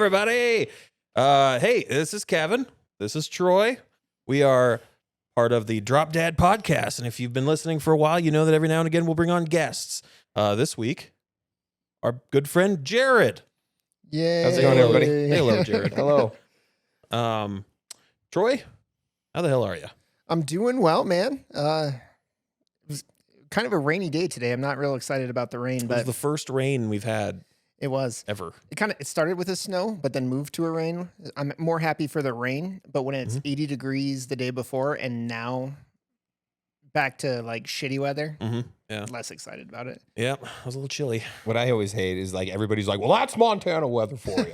everybody. Hey, this is Kevin. This is Troy. We are part of the Drop Dad podcast. And if you've been listening for a while, you know that every now and again we'll bring on guests. This week, our good friend Jared. Yay. How's it going, everybody? Hello, Jared. Hello. Troy, how the hell are you? I'm doing well, man. It was kind of a rainy day today. I'm not real excited about the rain, It was but the first rain we've had it was. ever. It started with a snow, but then moved to a rain. I'm more happy for the rain, but when it's 80 degrees the day before and now back to like shitty weather, Yeah. less excited about it. Yeah, it was a little chilly. What I always hate is like everybody's like, well, that's Montana weather for you.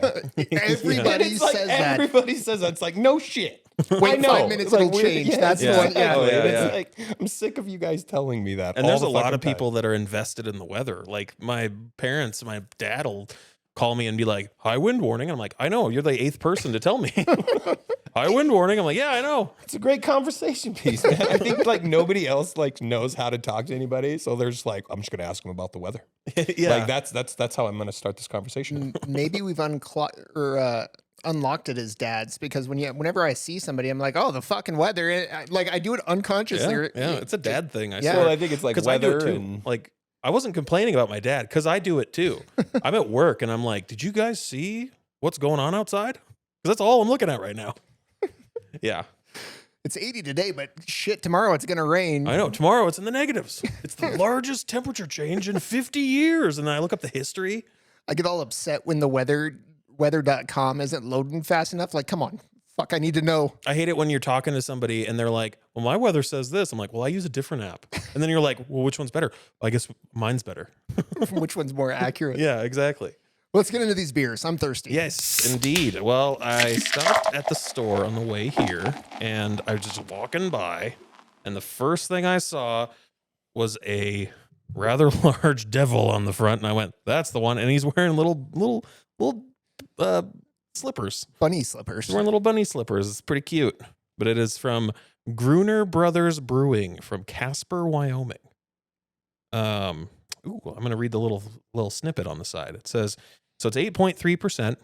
Everybody It's like, says that. everybody says that. It's like, no shit. Wait I know. 5 minutes, It's like, it'll we're- change. yeah, That's the one. Yeah. Oh, yeah, It's yeah. like, I'm sick of you guys telling me that. And all there's the a lot fucking of people time. that are invested in the weather. Like my parents, my dad will call me and be like, high wind warning. I'm like, I know, you're the 8th person to tell me. High wind warning. I'm like, yeah, I know. It's a great conversation piece, man. I think like nobody else like knows how to talk to anybody, so they're just like, I'm just gonna ask them about the weather. Yeah. Like that's how I'm gonna start this conversation. Maybe we've unlocked it as dads, because whenever I see somebody, I'm like, oh, the fucking weather. I do it unconsciously. Yeah, it's a dad thing. I Yeah. swear. Well, I think it's like 'Cause I do weather it too. and Like I wasn't complaining about my dad because I do it too. I'm at work and I'm like, did you guys see what's going on outside? Because that's all I'm looking at right now. Yeah, It's 80 today, but shit, tomorrow it's gonna rain. I know. Tomorrow it's in the negatives. It's the largest temperature change in 50 years. And then I look up the history. I get all upset when the weather.com isn't loading fast enough. Like, come on, fuck, I need to know. I hate it when you're talking to somebody and they're like, well, my weather says this. I'm like, well, I use a different app. And then you're like, well, which one's better? I guess mine's better. Which one's more accurate. Yeah, exactly. Let's get into these beers. I'm thirsty. Yes, indeed. Well, I stopped at the store on the way here and I was just walking by and the first thing I saw was a rather large devil on the front. And I went, that's the one. And he's wearing little slippers. Bunny slippers. He's wearing little bunny slippers. It's pretty cute. But it is from Gruner Brothers Brewing from Casper, Wyoming. I'm going to read the little snippet on the side. It says, so it's 8.3%. It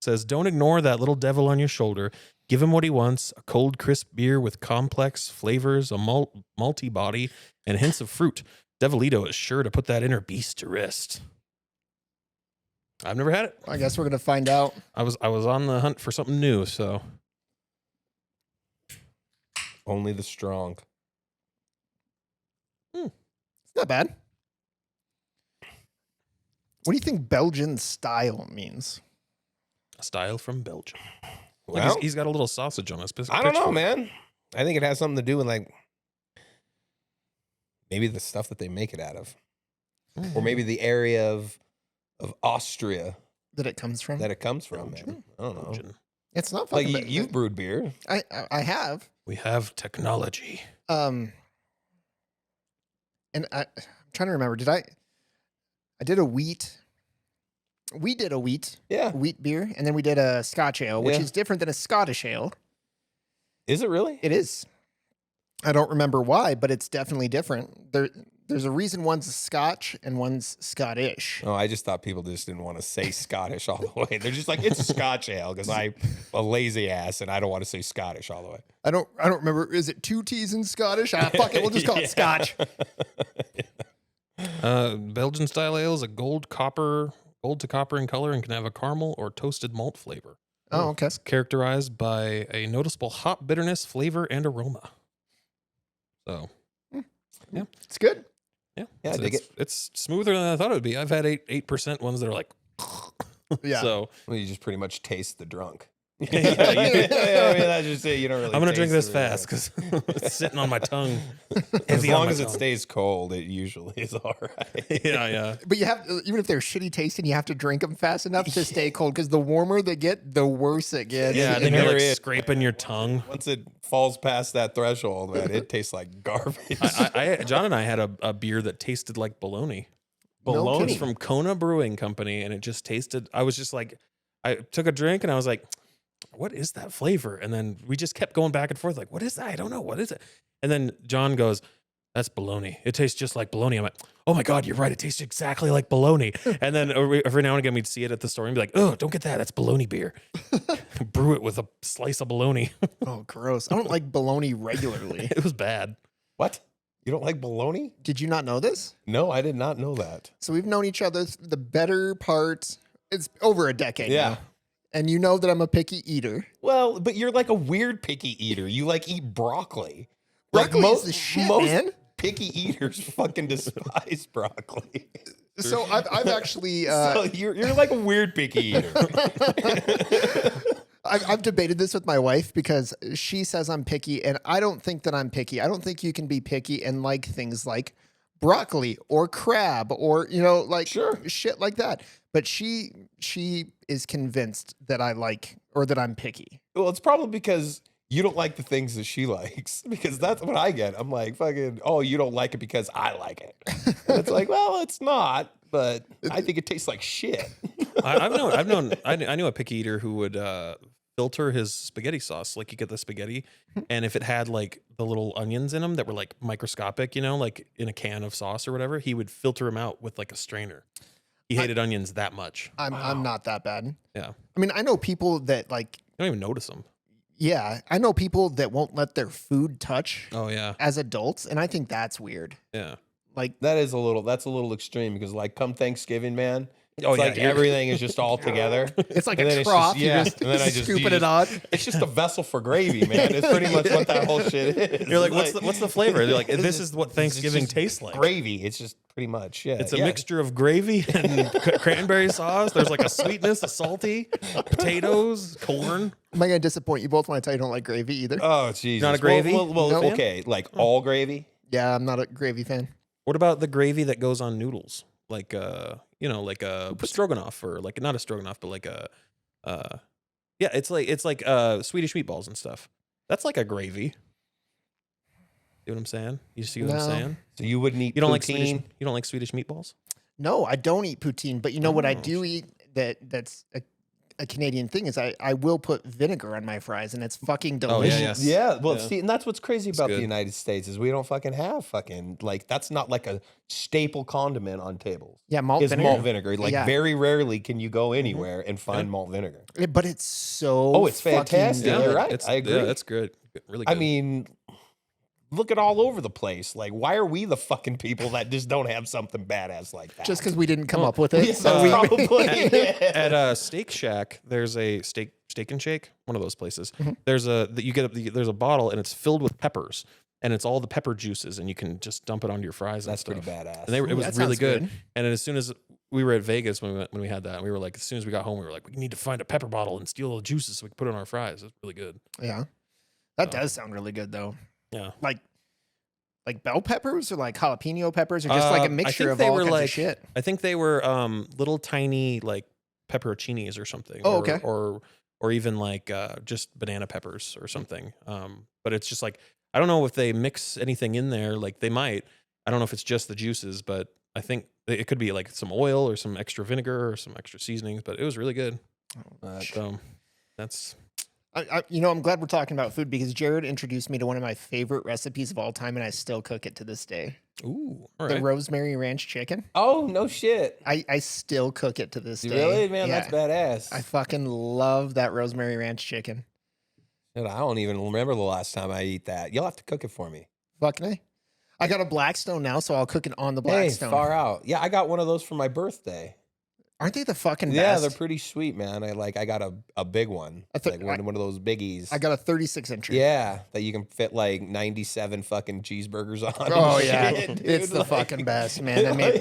says, don't ignore that little devil on your shoulder. Give him what he wants, a cold, crisp beer with complex flavors, a malty body, and hints of fruit. Devilito is sure to put that inner beast to rest. I've never had it. I guess we're gonna find out. I was on the hunt for something new, so. only the strong. It's not bad. What do you think Belgian style means? A style from Belgium. Well, He's got a little sausage on his I don't know, man. I think it has something to do with like maybe the stuff that they make it out of, or maybe the area of Austria That it comes from? that it comes from. Man. I don't know. Belgian. It's not Like fucking you've brewed beer. I have. We have technology. And I'm trying to remember. I did a wheat. We did a wheat beer, and then we did a Scotch ale, which Yeah. is different than a Scottish ale. Is it really? It is. I don't remember why, but it's definitely different. There's a reason one's Scotch and one's Scottish. Oh, I just thought people just didn't want to say Scottish all the way. They're just like, it's Scotch ale because I'm a lazy ass and I don't want to say Scottish all the way. I don't remember. Is it 2 T's in Scottish? Fuck it. We'll just call it Scotch. Belgian style ale is a gold to copper in color and can have a caramel or toasted malt flavor. Oh, okay. It's characterized by a noticeable hop bitterness, flavor, and aroma. So, yeah, It's good. yeah, Yeah, I dig it. It's smoother than I thought it would be. I've had 8% ones that are like, Yeah. So Well, you just pretty much taste the drunk. yeah, I mean, that's just it. You don't really. I'm gonna drink taste this the real- fast because it's sitting on my tongue. As Heavy on long my as it tongue. stays cold, it usually is all right. Yeah. But you have, even if they're shitty tasting, you have to drink them fast enough to stay cold, because the warmer they get, the worse it gets. Yeah, And then you're there like is- scraping your tongue. Once it falls past that threshold, man, it tastes like garbage. John and I had a beer that tasted like bologna. No It's kidding. from Kona Brewing Company, and it just tasted. I was just like, I took a drink and I was like, what is that flavor? And then we just kept going back and forth, like, what is that? I don't know. What is it? And then John goes, that's bologna. It tastes just like bologna. I'm like, oh my God, you're right. It tastes exactly like bologna. And then every now and again, we'd see it at the store and be like, oh, don't get that. That's bologna beer. Brew it with a slice of bologna. Oh, gross. I don't like bologna regularly. It was bad. What? You don't like bologna? Did you not know this? No, I did not know that. So we've known each other the better part. It's over a decade Yeah. now. And you know that I'm a picky eater. Well, but you're like a weird picky eater. You like eat broccoli. Broccoli like is the shit, most man. picky eaters fucking despise broccoli. So I've actually So you're like a weird picky eater. I've debated this with my wife because she says I'm picky, and I don't think that I'm picky. I don't think you can be picky and like things like broccoli or crab or like Sure. shit like that. But she is convinced that I like or that I'm picky. Well, it's probably because you don't like the things that she likes, because that's what I get. I'm like, fucking, oh, you don't like it because I like it. And it's like, well, it's not, but I think it tastes like shit. I knew a picky eater who would filter his spaghetti sauce. Like you get the spaghetti, and if it had like the little onions in them that were like microscopic, like in a can of sauce or whatever, he would filter them out with like a strainer. He hated onions that much. I'm not that bad. Yeah. I mean, I know people that like, You don't even notice them. yeah, I know people that won't let their food touch Oh yeah. as adults, and I think that's weird. Yeah. Like, That's a little extreme, because like come Thanksgiving, man, Oh, it's yeah, like you're- everything is just all together. it's like And then a it's trough. just- yeah, You're just and then I just- scooping you it just- on. It's just a vessel for gravy, man. It's pretty much what that whole shit is. You're like, what's the flavor? They're like, this is what It's Thanksgiving just tastes like. Gravy. It's just pretty much, yeah. It's a yeah. mixture of gravy and cranberry sauce. There's like a sweetness, a salty, potatoes, corn. Am I going to disappoint you both when I tell you I don't like gravy either? Oh, Jesus. Not a gravy? Well, No. okay. Like all gravy? Yeah, I'm not a gravy fan. What about the gravy that goes on noodles? Like like a stroganoff, or like not a stroganoff, but like a yeah, it's like Swedish meatballs and stuff. That's like a gravy. See what I'm saying? You see what I'm No. saying? So you wouldn't eat You don't like Swedish poutine? you don't like Swedish meatballs? No, I don't eat poutine, but you know what I Oh, do eat that's a Canadian thing is I will put vinegar on my fries, and it's fucking Oh, delicious. yeah, yes. Yeah, well, Yeah. see, and that's what's crazy about the good. United States is we don't fucking have fucking, like, that's not like a staple condiment on tables. Yeah, malt It's vinegar. malt vinegar. Like, Yeah. very rarely can you go anywhere and find malt vinegar. But it's so Oh, it's fucking fantastic. good. Yeah, you're right. I agree. Yeah, that's good. Really good. I mean, look at all over the place. Like, why are we the fucking people that just don't have something badass like that? Just because we didn't come up with it. Yeah, so we, probably. Yeah. at Steak Shack, there's a steak and shake, one of those places. There's there's a bottle, and it's filled with peppers, and it's all the pepper juices, and you can just dump it onto your fries. That's and pretty stuff. badass. And it was that really sounds good. good. And then as soon as we were at Vegas when we had that, we were like, as soon as we got home, we were like, we need to find a pepper bottle and steal the juices so we can put it on our fries. It's really good. yeah, that does sound really good though. Yeah. Like bell peppers or like jalapeno peppers or just like I a mixture think of they all were kinds like- of shit. I think they were little tiny like pepperoncinis or something. Oh, or, okay. Or even like just banana peppers or something. But it's just like, I don't know if they mix anything in there. Like they might. I don't know if it's just the juices, but I think it could be like some oil or some extra vinegar or some extra seasonings. But it was really good. So that's I'm glad we're talking about food because Jared introduced me to one of my favorite recipes of all time, and I still cook it to this day. ooh. All The right. rosemary ranch chicken. Oh, no shit. I still cook it to this day. Really, man? Yeah. That's badass. I fucking love that rosemary ranch chicken. Shit, I don't even remember the last time I eat that. You'll have to cook it for me. Fucking A. I got a Blackstone now, so I'll cook it on the Hey, Blackstone. far out. Yeah, I got one of those for my birthday. Aren't they the fucking Yeah, best? they're pretty sweet, man. I got a big one. I thought- Like one of those biggies. I got a 36 inch. Yeah, that you can fit like 97 fucking cheeseburgers on. Oh and yeah, shit, dude. it's the Like- fucking best, man. I mean,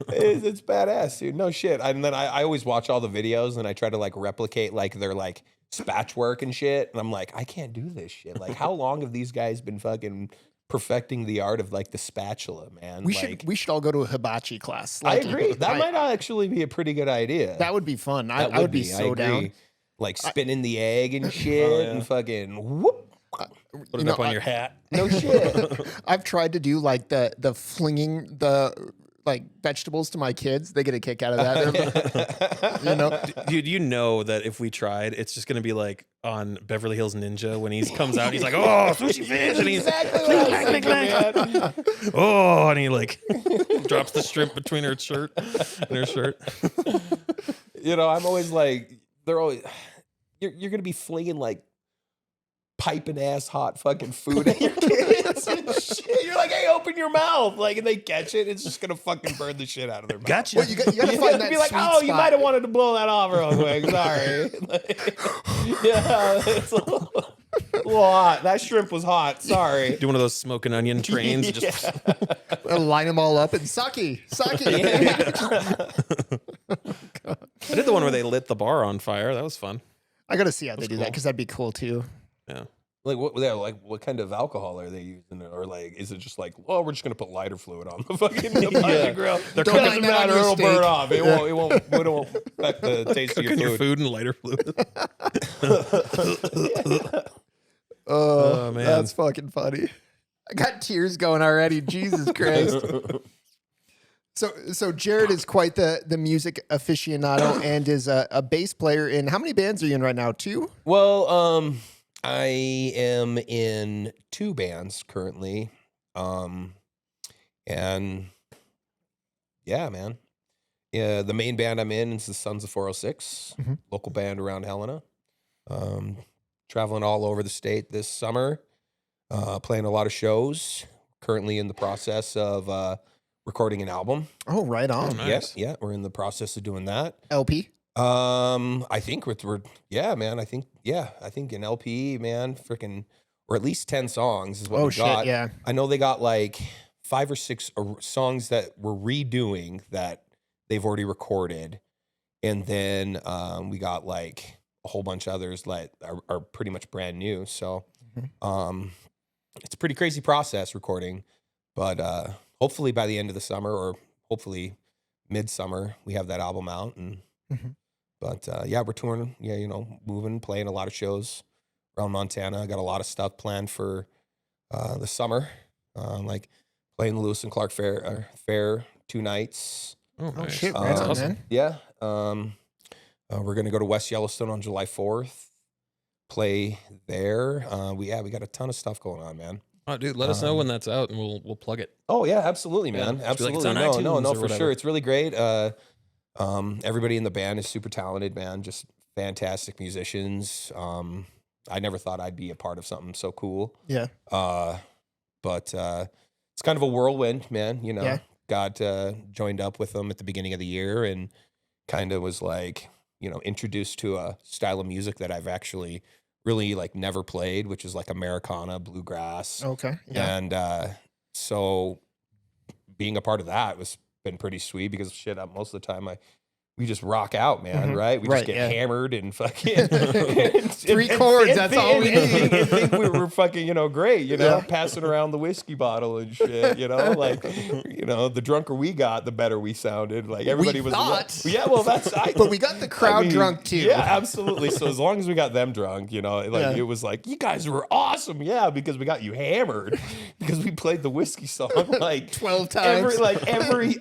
it's badass, dude. No shit. And then I always watch all the videos and I try to like replicate like their like spatch work and shit. And I'm like, I can't do this shit. Like, how long have these guys been fucking perfecting the art of like the spatula, man? we like, should all go to a hibachi class. I Like, agree. That might actually be a pretty good idea. that would be fun. That I would be I so agree. down. Like spinning the egg and shit Oh, yeah. and fucking whoop. Put You it know, up on your hat. No shit. I've tried to do like the flinging the like vegetables to my kids. They get a kick out of that. You know, Dude, you know that if we tried, it's just gonna be like on Beverly Hills Ninja when he comes out, he's like, "Oh, sushi fish," and he's exactly what I was thinking, man. oh, and he like drops the shrimp between her shirt and her shirt. You know, I'm always like, they're always, you're gonna be flinging like piping ass hot fucking food at your kids and shit. You're like, hey, open your mouth, like, and they catch it. It's just gonna fucking burn the shit out of their mouth. Gotcha. well, you got to find that Be like, sweet oh, you spot. might have wanted to blow that off real quick. Sorry. Like, yeah, it's a little hot. That shrimp was hot. Sorry. Do one of those smoking onion trains. Just Line them all up and sake. I did the one where they lit the bar on fire. That was fun. I got to see how they do that cool. because that'd be cool too. Yeah. Like what kind of alcohol are they using? Or like, is it just like, well, we're just gonna put lighter fluid on the fucking the grill? They're It cooking doesn't that on matter. your It'll burn steak. off. It won't affect the taste of Cooking your your food. food in lighter fluid. Oh, man. that's fucking funny. I got tears going already. Jesus Christ. So Jared is quite the music aficionado and is a bass player in, how many bands are you in right now? 2? Well, I am in 2 bands currently. And yeah, man. Yeah, the main band I'm in is the Sons of 406, Mhm. local band around Helena. Traveling all over the state this summer, playing a lot of shows. Currently in the process of recording an album. Oh, right on. nice. Yeah, we're in the process of doing that. LP? I think we're yeah, man. I think an LP, man, freaking, or at least 10 songs is what Oh, we shit, got. yeah. I know they got like 5 or 6 songs that we're redoing that they've already recorded, and then we got like a whole bunch of others that are pretty much brand new. So it's a pretty crazy process recording, but hopefully by the end of the summer, or hopefully midsummer, we have that album out. And Mhm. but yeah, we're touring. Yeah, moving, playing a lot of shows around Montana. I got a lot of stuff planned for the summer, like playing the Lewis and Clark Fair 2 nights. Oh, Oh, nice. shit, right That's on, awesome. man. Yeah. We're gonna go to West Yellowstone on July 4th. Play there. We got a ton of stuff going on, man. Oh, dude, let us know when that's out and we'll plug it. Oh yeah, absolutely, Yeah, man. just be like, it's Absolutely. on No, iTunes or for whatever. sure. It's really great. Everybody in the band is super talented, man. Just fantastic musicians. I never thought I'd be a part of something so cool. Yeah. But it's kind of a whirlwind, man. Yeah. Got joined up with them at the beginning of the year and kind of was like, introduced to a style of music that I've actually really like never played, which is like Americana, bluegrass. Okay. Yeah. And so being a part of that was been pretty sweet because shit, most of the time we just rock out, man, Mhm. right? We Right, just get yeah. hammered and fucking 3 chords, that's all we need. And think we were fucking, great, Yeah. passing around the whiskey bottle and shit, like, the drunker we got, the better we sounded. Like everybody was, thought. yeah, well, But we got the crowd drunk too. Yeah, absolutely. So as long as we got them drunk, Yeah. it was like, you guys were awesome, yeah, because we got you hammered because we played the whiskey song like 12 times. every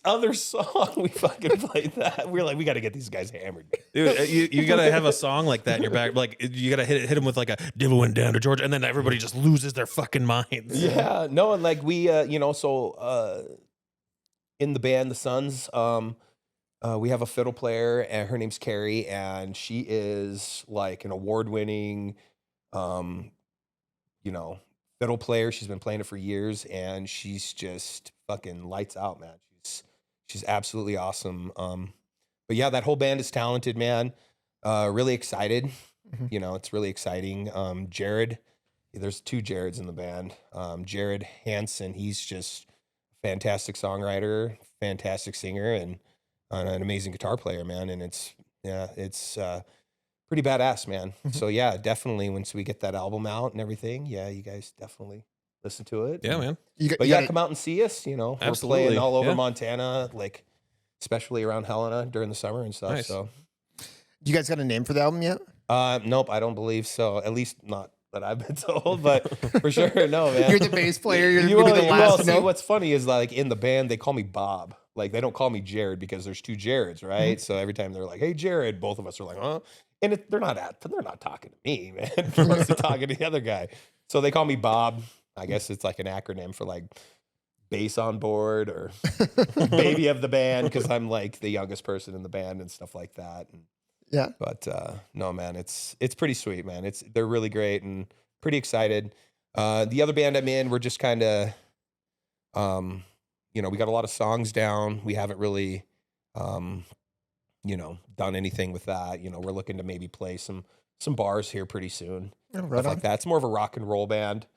other song we fucking played that. We're like, we got to get these guys hammered. Dude, you gotta have a song like that in your back. Like you gotta hit him with like a "Devil Went Down to Georgia," and then everybody just loses their fucking minds. Yeah, no, and like we, so in the band, the Sons, we have a fiddle player, and her name's Carrie, and she is like an award-winning, fiddle player. She's been playing it for years, and she's just fucking lights out, man. She's absolutely awesome. But yeah, that whole band is talented, man. Really excited. Mhm. It's really exciting. Jared, there's 2 Jareds in the band. Jared Hansen, he's just a fantastic songwriter, fantastic singer, and an amazing guitar player, man. And it's pretty badass, man. So yeah, definitely once we get that album out and everything, yeah, you guys definitely listen to it. Yeah, man. But yeah, come out and see us. We're Absolutely, playing all over yeah. Montana, like especially around Helena during the summer and stuff. Nice. So You guys got a name for the album yet? nope, I don't believe so. At least not that I've been told, but for sure, no, man. You're the bass player. You're You gonna be well, the well, last to see, know. what's funny is like in the band, they call me Bob. Like they don't call me Jared because there's two Jareds, right? So every time they're like, "Hey, Jared," both of us are like, "Huh?" And they're not talking to me, man. They're mostly talking to the other guy. So they call me Bob. I guess it's like an acronym for like bass on board or baby of the band because I'm like the youngest person in the band and stuff like that. And, Yeah. but no, man, it's pretty sweet, man. They're really great and pretty excited. The other band I'm in, we're just kind of, we got a lot of songs down. We haven't really, done anything with that. We're looking to maybe play some bars here pretty soon, Oh, right stuff on. like that. It's more of a rock and roll band,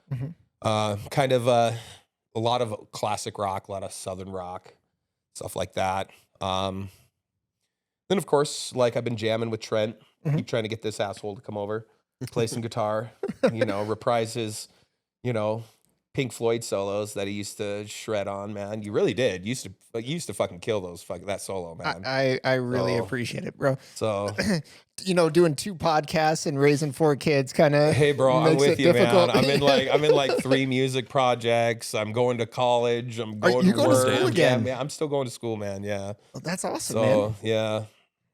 kind of a lot of classic rock, a lot of southern rock, stuff like that. Then of course, like I've been jamming with Trent, keep trying to get this asshole to come over, play some guitar, reprise his, Pink Floyd solos that he used to shred on, man. You really did. You used to fucking kill that solo, man. I really appreciate it, bro. So Doing 2 podcasts and raising 4 kids kind of hey, bro, I'm makes with it you, difficult. man. I'm in like 3 music projects. I'm going to college. I'm going you to going to work. school Yeah, again? man, I'm still going to school, man. Yeah. Oh, that's awesome, So man. yeah,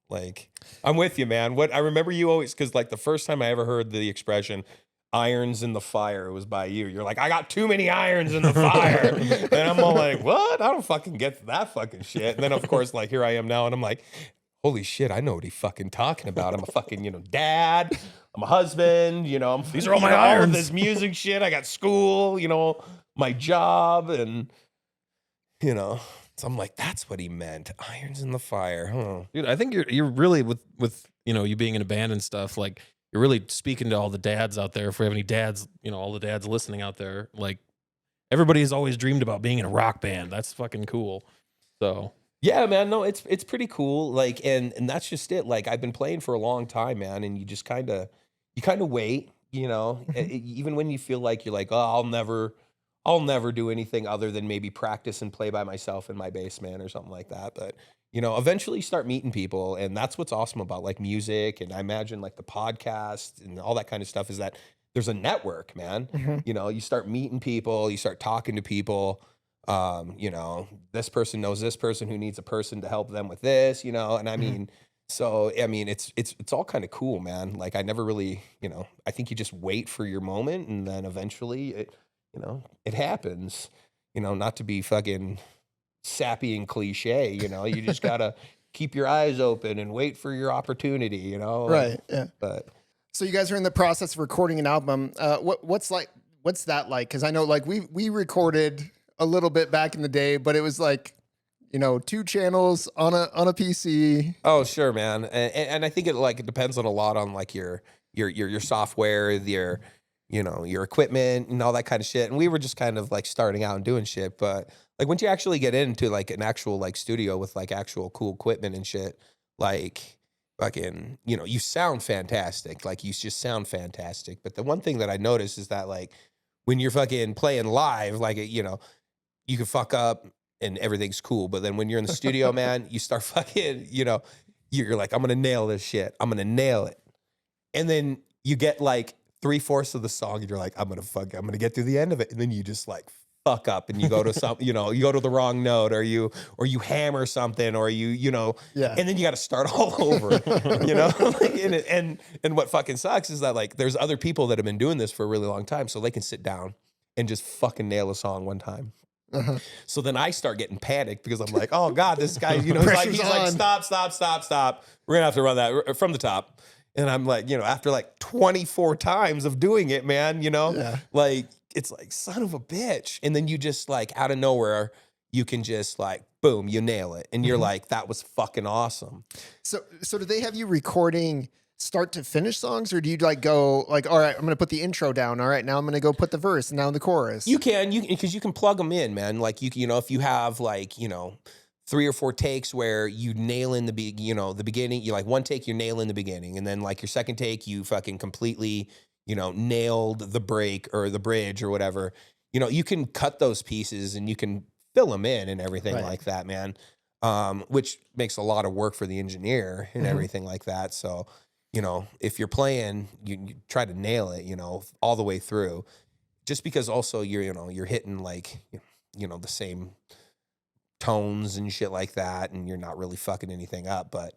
like I'm with you, man. What I remember you always, because like the first time I ever heard the expression "irons in the fire" was by you. You're like, I got too many irons in the fire, and I'm all like, what? I don't fucking get that fucking shit. And then of course, like here I am now, and I'm like, holy shit, I know what he's fucking talking about. I'm a fucking dad. I'm a husband. I'm These are all my all of irons. this music shit. I got school. My job, and So I'm like, that's what he meant. Irons in the fire. Huh. Dude, I think you're really with you being in a band and stuff, like you're really speaking to all the dads out there. If we have any dads, all the dads listening out there, like everybody has always dreamed about being in a rock band. That's fucking cool. So Yeah, man. No, it's pretty cool. Like, and that's just it. Like, I've been playing for a long time, man, and you just kind of wait. Even when you feel like you're like, oh, I'll never do anything other than maybe practice and play by myself in my basement or something like that. But eventually you start meeting people, and that's what's awesome about like music, and I imagine like the podcast and all that kind of stuff is that there's a network, man. You start meeting people, you start talking to people. This person knows this person who needs a person to help them with this, and I mean, so I mean, it's all kind of cool, man. Like I never really, I think you just wait for your moment, and then eventually it happens. Not to be fucking sappy and cliche, you just gotta keep your eyes open and wait for your opportunity, Right. Yeah. But So you guys are in the process of recording an album. What's that like? Because I know like we recorded a little bit back in the day, but it was like 2 channels on a PC. oh, sure, man, and I think it depends on a lot on like your software, your equipment and all that kind of shit. And we were just kind of like starting out and doing shit, but like once you actually get into like an actual like studio with like actual cool equipment and shit, like fucking you sound fantastic. Like you just sound fantastic. But the one thing that I noticed is that like when you're fucking playing live, like you can fuck up and everything's cool. But then when you're in the studio, man, you start fucking, you're like, I'm going to nail this shit. I'm going to nail it. And then you get like 3/4 of the song and you're like, I'm going to get through the end of it. And then you just like fuck up and you go to some, you go to the wrong note or you hammer something or Yeah. and then you got to start all over, and what fucking sucks is that like, there's other people that have been doing this for a really long time. So they can sit down and just fucking nail a song one time. So then I start getting panicked because I'm like, oh God, this guy, he's like, stop. We're gonna have to run that from the top. And I'm like, after like 24 times of doing it, man, like it's like son of a bitch. And then you just like out of nowhere, you can just like, boom, you nail it. And you're like, that was fucking awesome. So do they have you recording start to finish songs, or do you like go like, all right, I'm gonna put the intro down. All right, now I'm gonna go put the verse and now the chorus. You can, because you can plug them in, man. Like if you have like 3 or 4 takes where you nail in the beginning. You like one take, you nail in the beginning, and then like your second take, you fucking completely nailed the break or the bridge or whatever. You can cut those pieces and you can fill them in and everything like that, man. Which makes a lot of work for the engineer and everything like that. So. you know, if you're playing, you try to nail it, you know, all the way through. Just because also you're hitting like, you know, the same tones and shit like that, and you're not really fucking anything up. But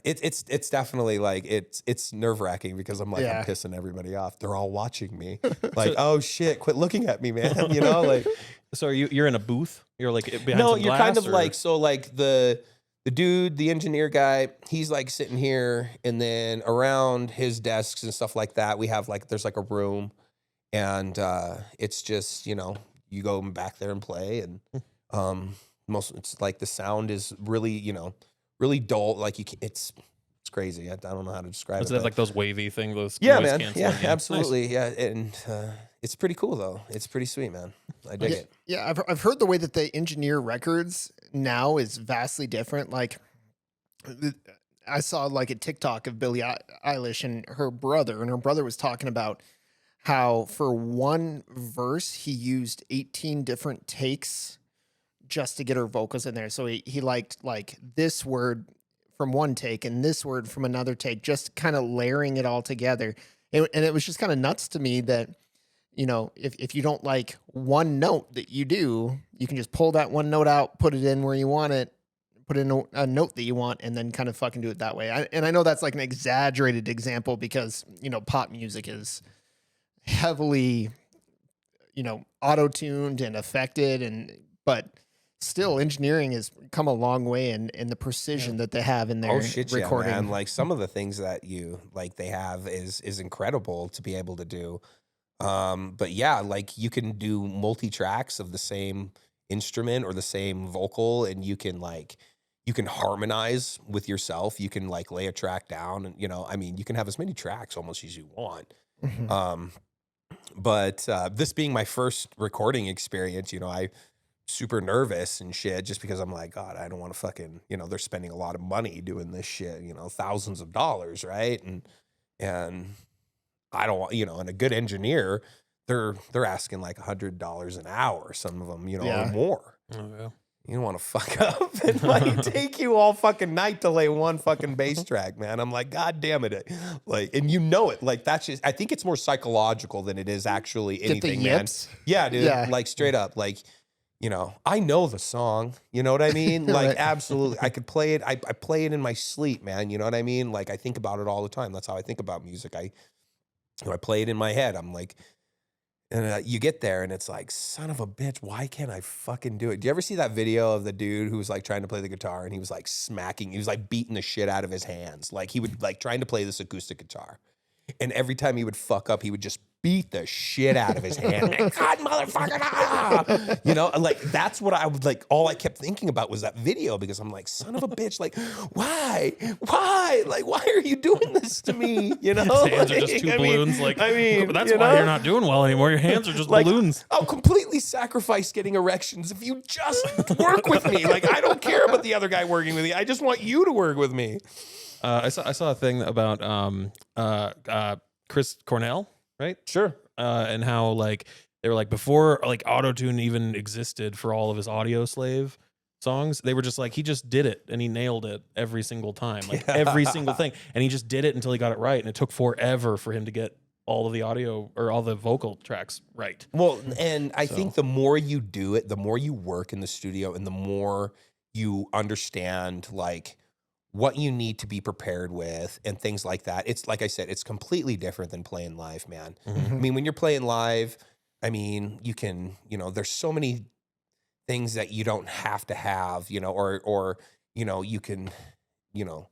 it's definitely like it's nerve wracking because I'm like I'm Yeah. pissing everybody off. They're all watching me. So- Like, oh shit, quit looking at me, man. You know, like So you're in a booth? You're like behind no, some you're glass, kind of or- like so like the dude, the engineer guy, he's like sitting here, and then around his desks and stuff like that, we have like there's like a room, and it's just, you know, you go back there and play, and most it's like the sound is really, you know, really dull, like it's crazy. I don't know how to describe Does it. it have but- like those wavy thing, those yeah, noise man. canceling? Yeah, Nice. absolutely. Yeah, and it's pretty cool though. It's pretty sweet, man. I dig it. Yeah, I've heard the way that they engineer records now is vastly different. Like, I saw like a TikTok of Billie Eilish and her brother was talking about how for one verse he used 18 different takes just to get her vocals in there. So he liked like this word from one take and this word from another take, just kind of layering it all together. And it was just kind of nuts to me that, you know, if you don't like one note that you do, you can just pull that one note out, put it in where you want it, put in a note that you want, and then kind of fucking do it that way. And I know that's like an exaggerated example because, you know, pop music is heavily, you know, auto-tuned and affected, but still engineering has come a long way in the precision that they have in their Oh shit, recording. yeah, man. Like some of the things that you like they have is incredible to be able to do. But yeah, like you can do multi-tracks of the same instrument or the same vocal, and you can harmonize with yourself. You can like lay a track down, and you know, I mean, you can have as many tracks almost as you want. Mhm. But this being my first recording experience, you know, I super nervous and shit just because I'm like, God, I don't want to fucking, you know, they're spending a lot of money doing this shit, you know, thousands of dollars, right? And I don't want, you know, and a good engineer, they're asking like $100 an hour, some of them, you know, or Yeah. more. Oh, yeah. You don't want to fuck up and like take you all fucking night to lay one fucking bass track, man. I'm like, God damn it. Like, and you know it. Like, that's just, I think it's more psychological than it is actually Get the anything, man. yips. Yeah, dude. Yeah. Like, straight up. Like, you know, I know the song. You know what I mean? Like, Right. absolutely. I could play it. I play it in my sleep, man. You know what I mean? Like, I think about it all the time. That's how I think about music. I play it in my head. I'm like, and you get there and it's like, son of a bitch, why can't I fucking do it? Do you ever see that video of the dude who was like trying to play the guitar and he was like smacking, he was like beating the shit out of his hands. Like he would like trying to play this acoustic guitar. And every time he would fuck up, he would just beat the shit out of his hand. Like, God, motherfucker, ah! You know, and like that's what I would like. All I kept thinking about was that video because I'm like, son of a bitch, like, why, like, why are you doing this to me? You know, His hands are just two balloons. I mean, that's you why know? you're not doing well anymore. Your hands are just Like, balloons. I'll completely sacrifice getting erections if you just work with me. Like, I don't care about the other guy working with me. I just want you to work with me. I saw a thing about Chris Cornell, right? Sure. And how like they were like before like autotune even existed for all of his Audio Slave songs, they were just like he just did it and he nailed it every single time, like every single thing, and he just did it until he got it right, and it took forever for him to get all of the audio or all the vocal tracks right. Well, and I So- think the more you do it, the more you work in the studio and the more you understand like what you need to be prepared with and things like that. It's like I said, it's completely different than playing live, man. I mean, when you're playing live, I mean, you can, you know, there's so many things that you don't have to have, you know, or you know, you can, you know,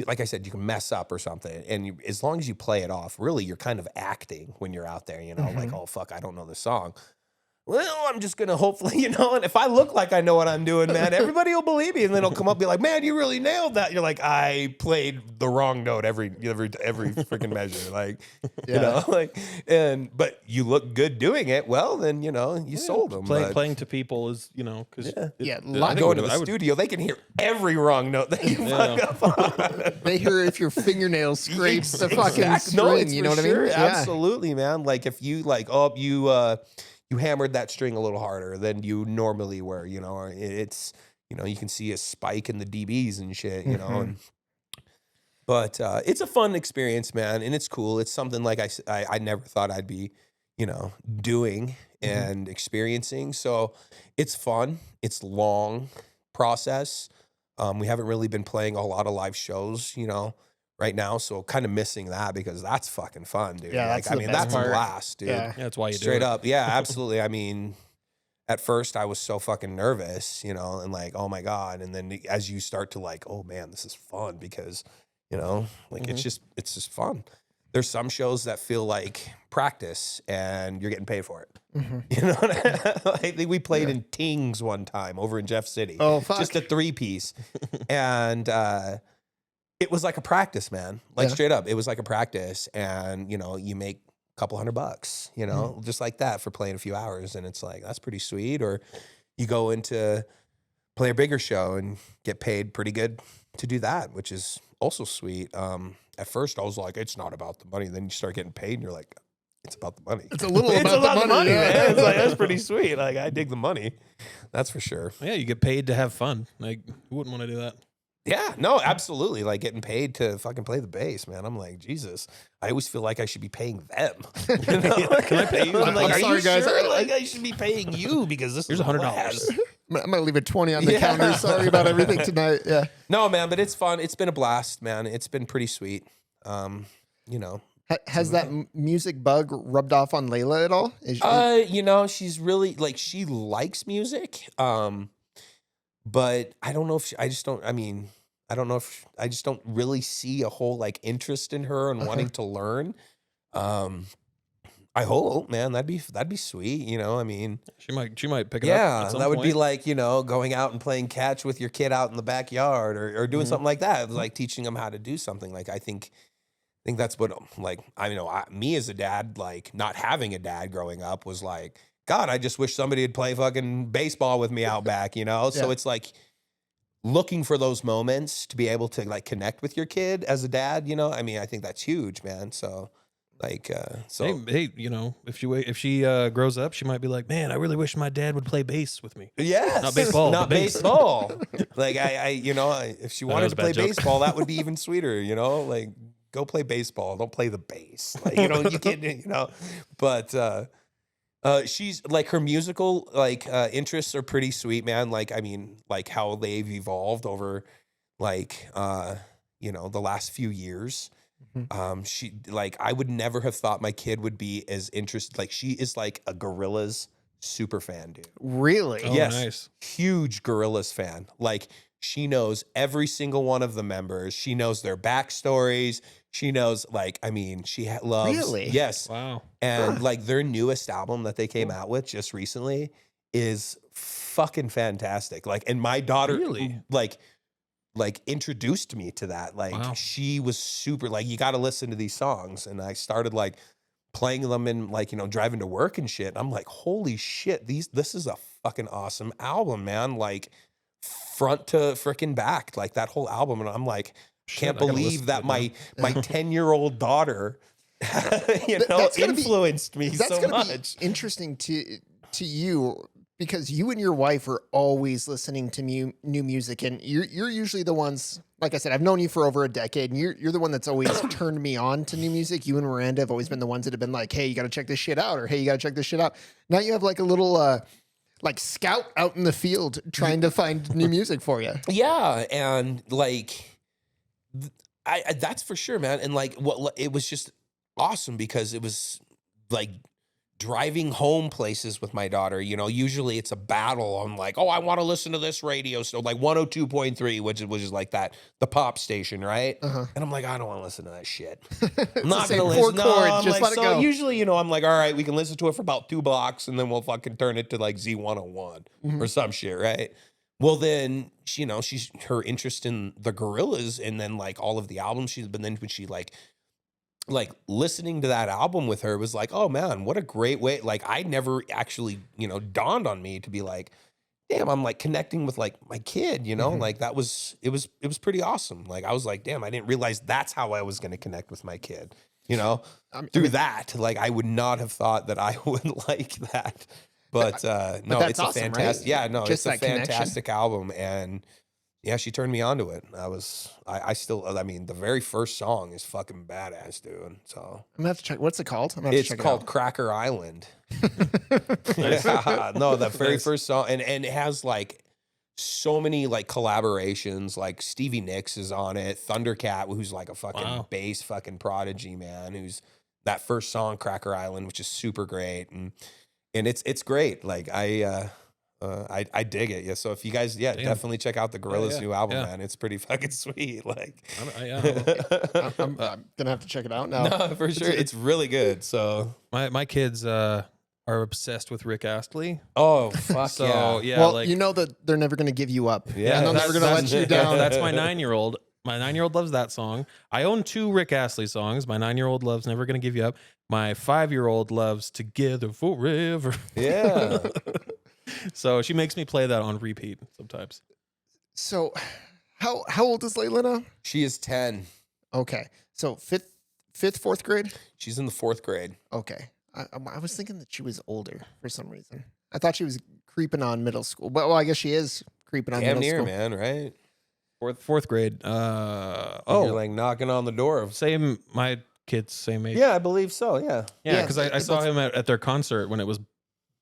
like I said, you can mess up or something. And as long as you play it off, really, you're kind of acting when you're out there, you know, like, oh, fuck, I don't know the song. Well, I'm just going to hopefully, you know, and if I look like I know what I'm doing, man, everybody will believe me. And then they'll come up and be like, man, you really nailed that. You're like, I played the wrong note every freaking measure. Like, you know, like, but you look good doing it. Well, then, you know, you sold them. Playing to people is, you know, because Going to the studio, they can hear every wrong note that you fuck up on. They hear if your fingernail scrapes the fucking Exactly. No, string. it's You know for what I sure. mean? Yeah. Absolutely, man. Like if you like, you hammered that string a little harder than you normally were, you know, or it's, you know, you can see a spike in the dBs and shit, you know, and But it's a fun experience, man, and it's cool. It's something like I never thought I'd be, doing and experiencing. So it's fun. It's long process. We haven't really been playing a lot of live shows, right now. So kind of missing that because that's fucking fun, dude. Yeah, Like, that's the best that's a part. blast, dude. Yeah. Yeah, that's why you do Straight it. up. Yeah, absolutely. I mean, at first I was so fucking nervous, and like, oh my God. And then as you start to like, oh man, this is fun because, like it's just fun. There's some shows that feel like practice and you're getting paid for it. You know what I think we played in Tings one time over in Jeff City. Oh, fuck. Just a 3-piece. And it was like a practice, man. Like straight up. It was like a practice. And, you make a couple $100, just like that for playing a few hours. And it's like, that's pretty sweet. Or you go into play a bigger show and get paid pretty good to do that, which is also sweet. At first I was like, it's not about the money. Then you start getting paid and you're like, it's about the money. It's a little It's about the money, yeah. man. It's like, that's pretty sweet. Like, I dig the money. That's for sure. Yeah, you get paid to have fun. Like, who wouldn't want to do that? Yeah, no, absolutely. Like getting paid to fucking play the bass, man. I'm like, Jesus. I always feel like I should be paying them. Can I pay you? I'm like, I'm are sorry, you guys. sure? Like, I should be paying you because this Here's is $100. blast. I'm gonna leave a 20 on the Yeah. counter. Sorry about everything tonight. Yeah. No, man, but it's fun. It's been a blast, man. It's been pretty sweet. Has that music bug rubbed off on Layla at all? She's really like she likes music. But I don't know if I just don't really see a whole like interest in her and wanting to learn. I hope, man, that'd be sweet. I mean, She might pick it up. yeah, At some that would be point. like, going out and playing catch with your kid out in the backyard or doing something like that. Like teaching them how to do something. Like, I think that's what, like, me as a dad, like not having a dad growing up was like, God, I just wish somebody would play fucking baseball with me out back, So Yeah. it's like looking for those moments to be able to like connect with your kid as a dad, I mean, I think that's huge, man. So like, Hey, if she grows up, she might be like, man, I really wish my dad would play bass with me. yes, Not baseball, not but bass. baseball. Like if she that wanted was to a play bad joke. baseball, that would be even sweeter, like go play baseball. Don't play the bass. Like, you can't, but, she's like her musical, like, interests are pretty sweet, man. Like, I mean, like how they've evolved over like, the last few years. She like I would never have thought my kid would be as interested. Like she is like a Gorillaz super fan, dude. Really? Oh, Yes. nice. Huge Gorillaz fan. Like she knows every single one of the members. She knows their backstories. She knows like she loves. Really? Yes. Wow. And like their newest album that they came out with just recently is fucking fantastic. Like, and my daughter Really? like introduced me to that. Like Wow. she was super like, you got to listen to these songs. And I started like playing them in like, driving to work and shit. I'm like, holy shit, this is a fucking awesome album, man. Like front to freaking back, like that whole album. And I'm like, can't I gotta listen believe to that it my now. 10-year-old daughter, That's gonna be- influenced me That's so gonna much. be interesting to you because you and your wife are always listening to new music, and you're usually the ones. Like I said, I've known you for over a decade, and you're the one that's always turned me on to new music. You and Miranda have always been the ones that have been like, "Hey, you got to check this shit out," or "Hey, you got to check this shit out." Now you have like a little like scout out in the field trying to find new music for you. Yeah, and like, I that's for sure, man. And like, it was just awesome because it was like driving home places with my daughter. Usually it's a battle. I'm like, oh, I want to listen to this radio, so like 102.3, which is like the pop station, right? Uh-huh. And I'm like, I don't want to listen to that shit. It's I'm not the gonna same four listen. No, chords, I'm just like, let it so go. usually, I'm like, all right, we can listen to it for about 2 blocks, and then we'll fucking turn it to like Z101 or some shit, right? Well, then she's her interest in the Gorillaz, and then like all of the albums but then when she like listening to that album with her was like, oh man, what a great way. Like I never actually, dawned on me to be like, damn, I'm like connecting with like my kid, like it was pretty awesome. Like I was like, damn, I didn't realize that's how I was going to connect with my kid, through that. Like I would not have thought that I would like that. But no, that's it's a awesome, fantastic, right? yeah, no, Just it's a that connection. fantastic album. And Yeah, she turned me onto it. I still, I mean, the very first song is fucking badass, dude. So I'm gonna have to check. What's it called? I'm gonna have it's to check called Cracker Island. it out. Yeah, no, the very Nice. first song, and it has like so many like collaborations. Like Stevie Nicks is on it, Thundercat, who's like a fucking Wow. bass fucking prodigy, man. Who's that first song, Cracker Island, which is super great, and it's great. Like I dig it. Yeah. So if you guys, Damn. definitely check out the Gorillaz yeah, new album, yeah. man. It's pretty fucking sweet. Like, I'm gonna have to check it out now. no, for sure, it's really good. So, My kids are obsessed with Rick Astley. oh fuck So yeah, yeah, well, like you know that they're never gonna give you up. Yeah, and they're never gonna let you down. That's my 9-year-old. My 9-year-old loves that song. I own 2 Rick Astley songs. My 9-year-old loves "Never Gonna Give You Up." My 5-year-old loves "Together Forever." yeah. So she makes me play that on repeat sometimes. So, how old is Layla now? She is 10. Okay, so fifth, fourth grade. She's in the 4th grade. Okay, I was thinking that she was older for some reason. I thought she was creeping on middle school, but well, I guess she is creeping on Damn middle near, school. man. Right? Fourth grade. You're like knocking on the door of. Same. My kids, same age. Yeah, I believe so. Yeah. Yeah, Yeah, because I it saw was- him at their concert when it was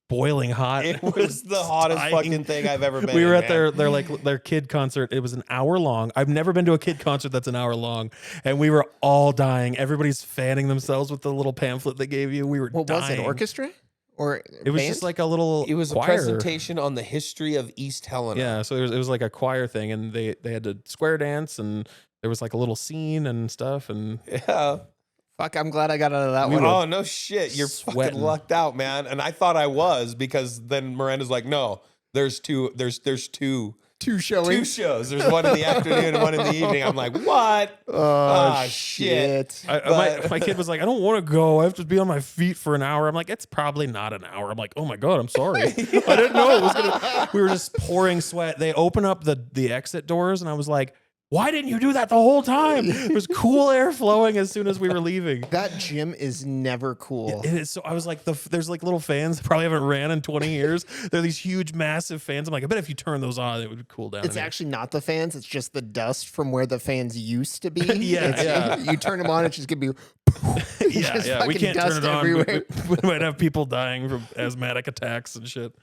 boiling hot. It was the hottest dying. fucking thing I've ever been. We were in, at man. their kid concert. It was an hour long. I've never been to a kid concert that's an hour long, and we were all dying. Everybody's fanning themselves with the little pamphlet they gave you. We were What dying. was it? Orchestra or It was band? just like a little. It was a choir. presentation on the history of East Helena. Yeah, so it was like a choir thing, and they had to square dance, and there was like a little scene and stuff, and Yeah. Fuck, I'm glad I got out of that We one. were Oh no shit! You're fucking sweating. lucked out, man. And I thought I was because then Miranda's like, no, there's two. There's two Two showings. shows. There's one in the afternoon and one in the evening. I'm like, what? Oh, Ah, shit. my kid was like, I don't want to go. I have to be on my feet for an hour. I'm like, it's probably not an hour. I'm like, oh my god, I'm sorry. I didn't know it was gonna. We were just pouring sweat. They open up the exit doors, and I was like, why didn't you do that the whole time? There was cool air flowing as soon as we were leaving. That gym is never cool. It is so. I was like, there's like little fans that probably haven't ran in 20 years. They're these huge, massive fans. I'm like, I bet if you turn those on, it would cool down. It's in here. actually not the fans. It's just the dust from where the fans used to be. Yeah, It's- yeah. You turn them on, it's just gonna be. yeah, just yeah. We fucking can't turn dust it on. everywhere. We might have people dying from asthmatic attacks and shit.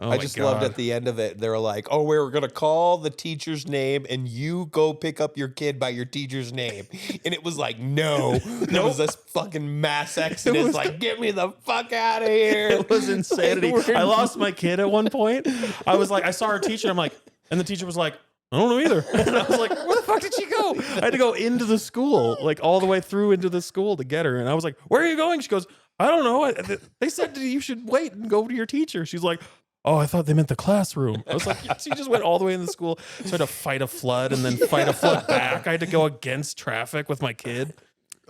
Oh I my just loved God. at the end of it. They were like, "Oh, we're gonna call the teacher's name, and you go pick up your kid by your teacher's name." And it was like, no, there was this fucking mass exodus. was- Like, get me the fuck out of here! It was insanity. Like, we're- I lost my kid at one point. I was like, I saw her teacher. I'm like, and the teacher was like, I don't know either. And I was like, where the fuck did she go? I had to go into the school, like all the way through into the school to get her. And I was like, where are you going? She goes, I don't know. They said you should wait and go to your teacher. She's like, oh, I thought they meant the classroom. I was like, yes, you just went all the way in the school. So I had to fight a flood and then fight a flood back. I had to go against traffic with my kid.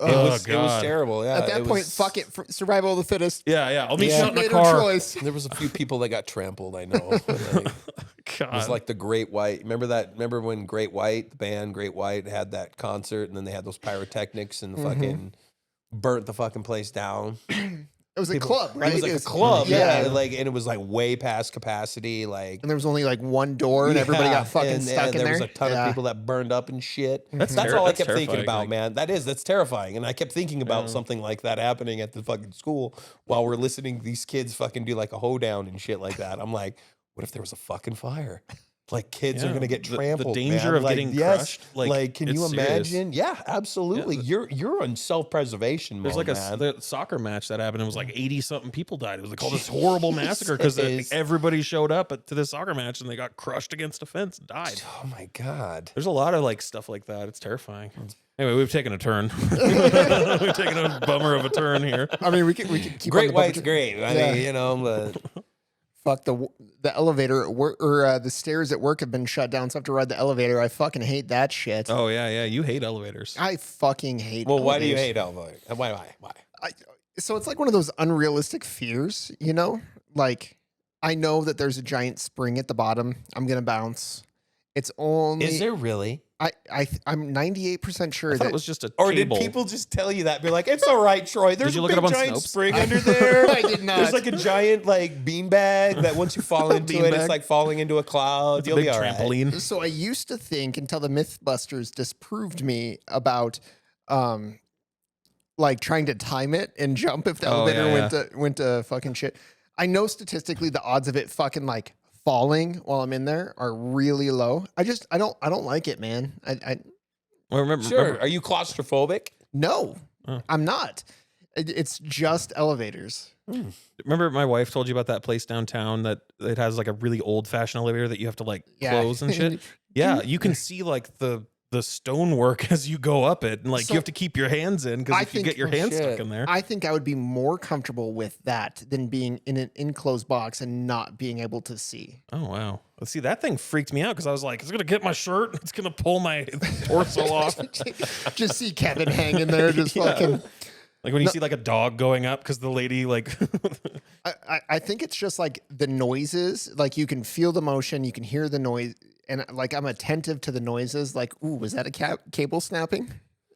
It was God. terrible. Yeah, At that point, fuck it. Survival of the fittest. Yeah. I'll meet She you out in the made her car. choice. There was a few people that got trampled. I know. Like, it God. was like the Great White. Remember that? Remember when Great White, the band Great White, had that concert, and then they had those pyrotechnics and fucking burnt the fucking place down. It was a club, right? It was like a It's- club, Yeah. yeah. Like, and it was like way past capacity. Like, And there was only like one door, and everybody yeah, got fucking and stuck in there there. was a ton Yeah. of people that burned up and shit. That's That's all I that's kept thinking terrifying, about, like- man. That's terrifying. And I kept thinking about something like that happening at the fucking school while we're listening to these kids fucking do like a hoedown and shit like that. I'm like, what if there was a fucking fire? Like, kids are Yeah, gonna get the trampled. danger man. of Like, getting yes, crushed, like, can you it's serious. imagine? Yeah, absolutely. You're on self-preservation There's mode, like man. the soccer match that happened. It was like 80 something people died. It was like all this horrible massacre because Jesus. everybody showed up to this soccer match and they got crushed against a fence and died. Oh my god. There's a lot of like stuff like that. It's terrifying. Anyway, we've taken a turn. We've taken a bummer of a turn here. I mean, we could keep Great on the White's bumper- great. I Yeah. mean, you know, but Fuck the elevator at work, or the stairs at work have been shut down, so I have to ride the elevator. I fucking hate that shit. Oh yeah. You hate elevators. I fucking hate. well, why do you elevators. hate elevators? Why? So it's like one of those unrealistic fears, you know? Like, I know that there's a giant spring at the bottom. I'm gonna bounce. It's only Is there really? I'm 98% sure I thought that it was just a Or cable. did people just tell you that? Be like, it's all right, Troy. There's you a look it big up on giant Snopes? spring under there. I did not. There's like a giant like beanbag that once you fall into it, Beanbag? it's like falling into a cloud. It's a You'll big be all right. trampoline. So I used to think until the Mythbusters disproved me about like trying to time it and jump if the Oh, elevator yeah, went to fucking shit. I know statistically the odds of it fucking like falling while I'm in there are really low. I don't like it, man. I Well, remember, Sure. Are you claustrophobic? no, Oh. I'm not. It's just elevators. remember my wife told you about that place downtown that it has like a really old fashioned elevator that you have to like Yeah. close and shit. Yeah, you can see like the stonework as you go up it, and like So, you have to keep your hands in I because if you think- get your oh, hands stuck shit. in there. I think I would be more comfortable with that than being in an enclosed box and not being able to see. Oh wow! See, that thing freaked me out because I was like, "It's gonna get my shirt. It's gonna pull my torso off." Just see Kevin hanging there, just Yeah. fucking. Like when you see like a dog going up because the lady like. I think it's just like the noises. Like you can feel the motion, you can hear the noise, and like I'm attentive to the noises. Like, ooh, was that a cable snapping?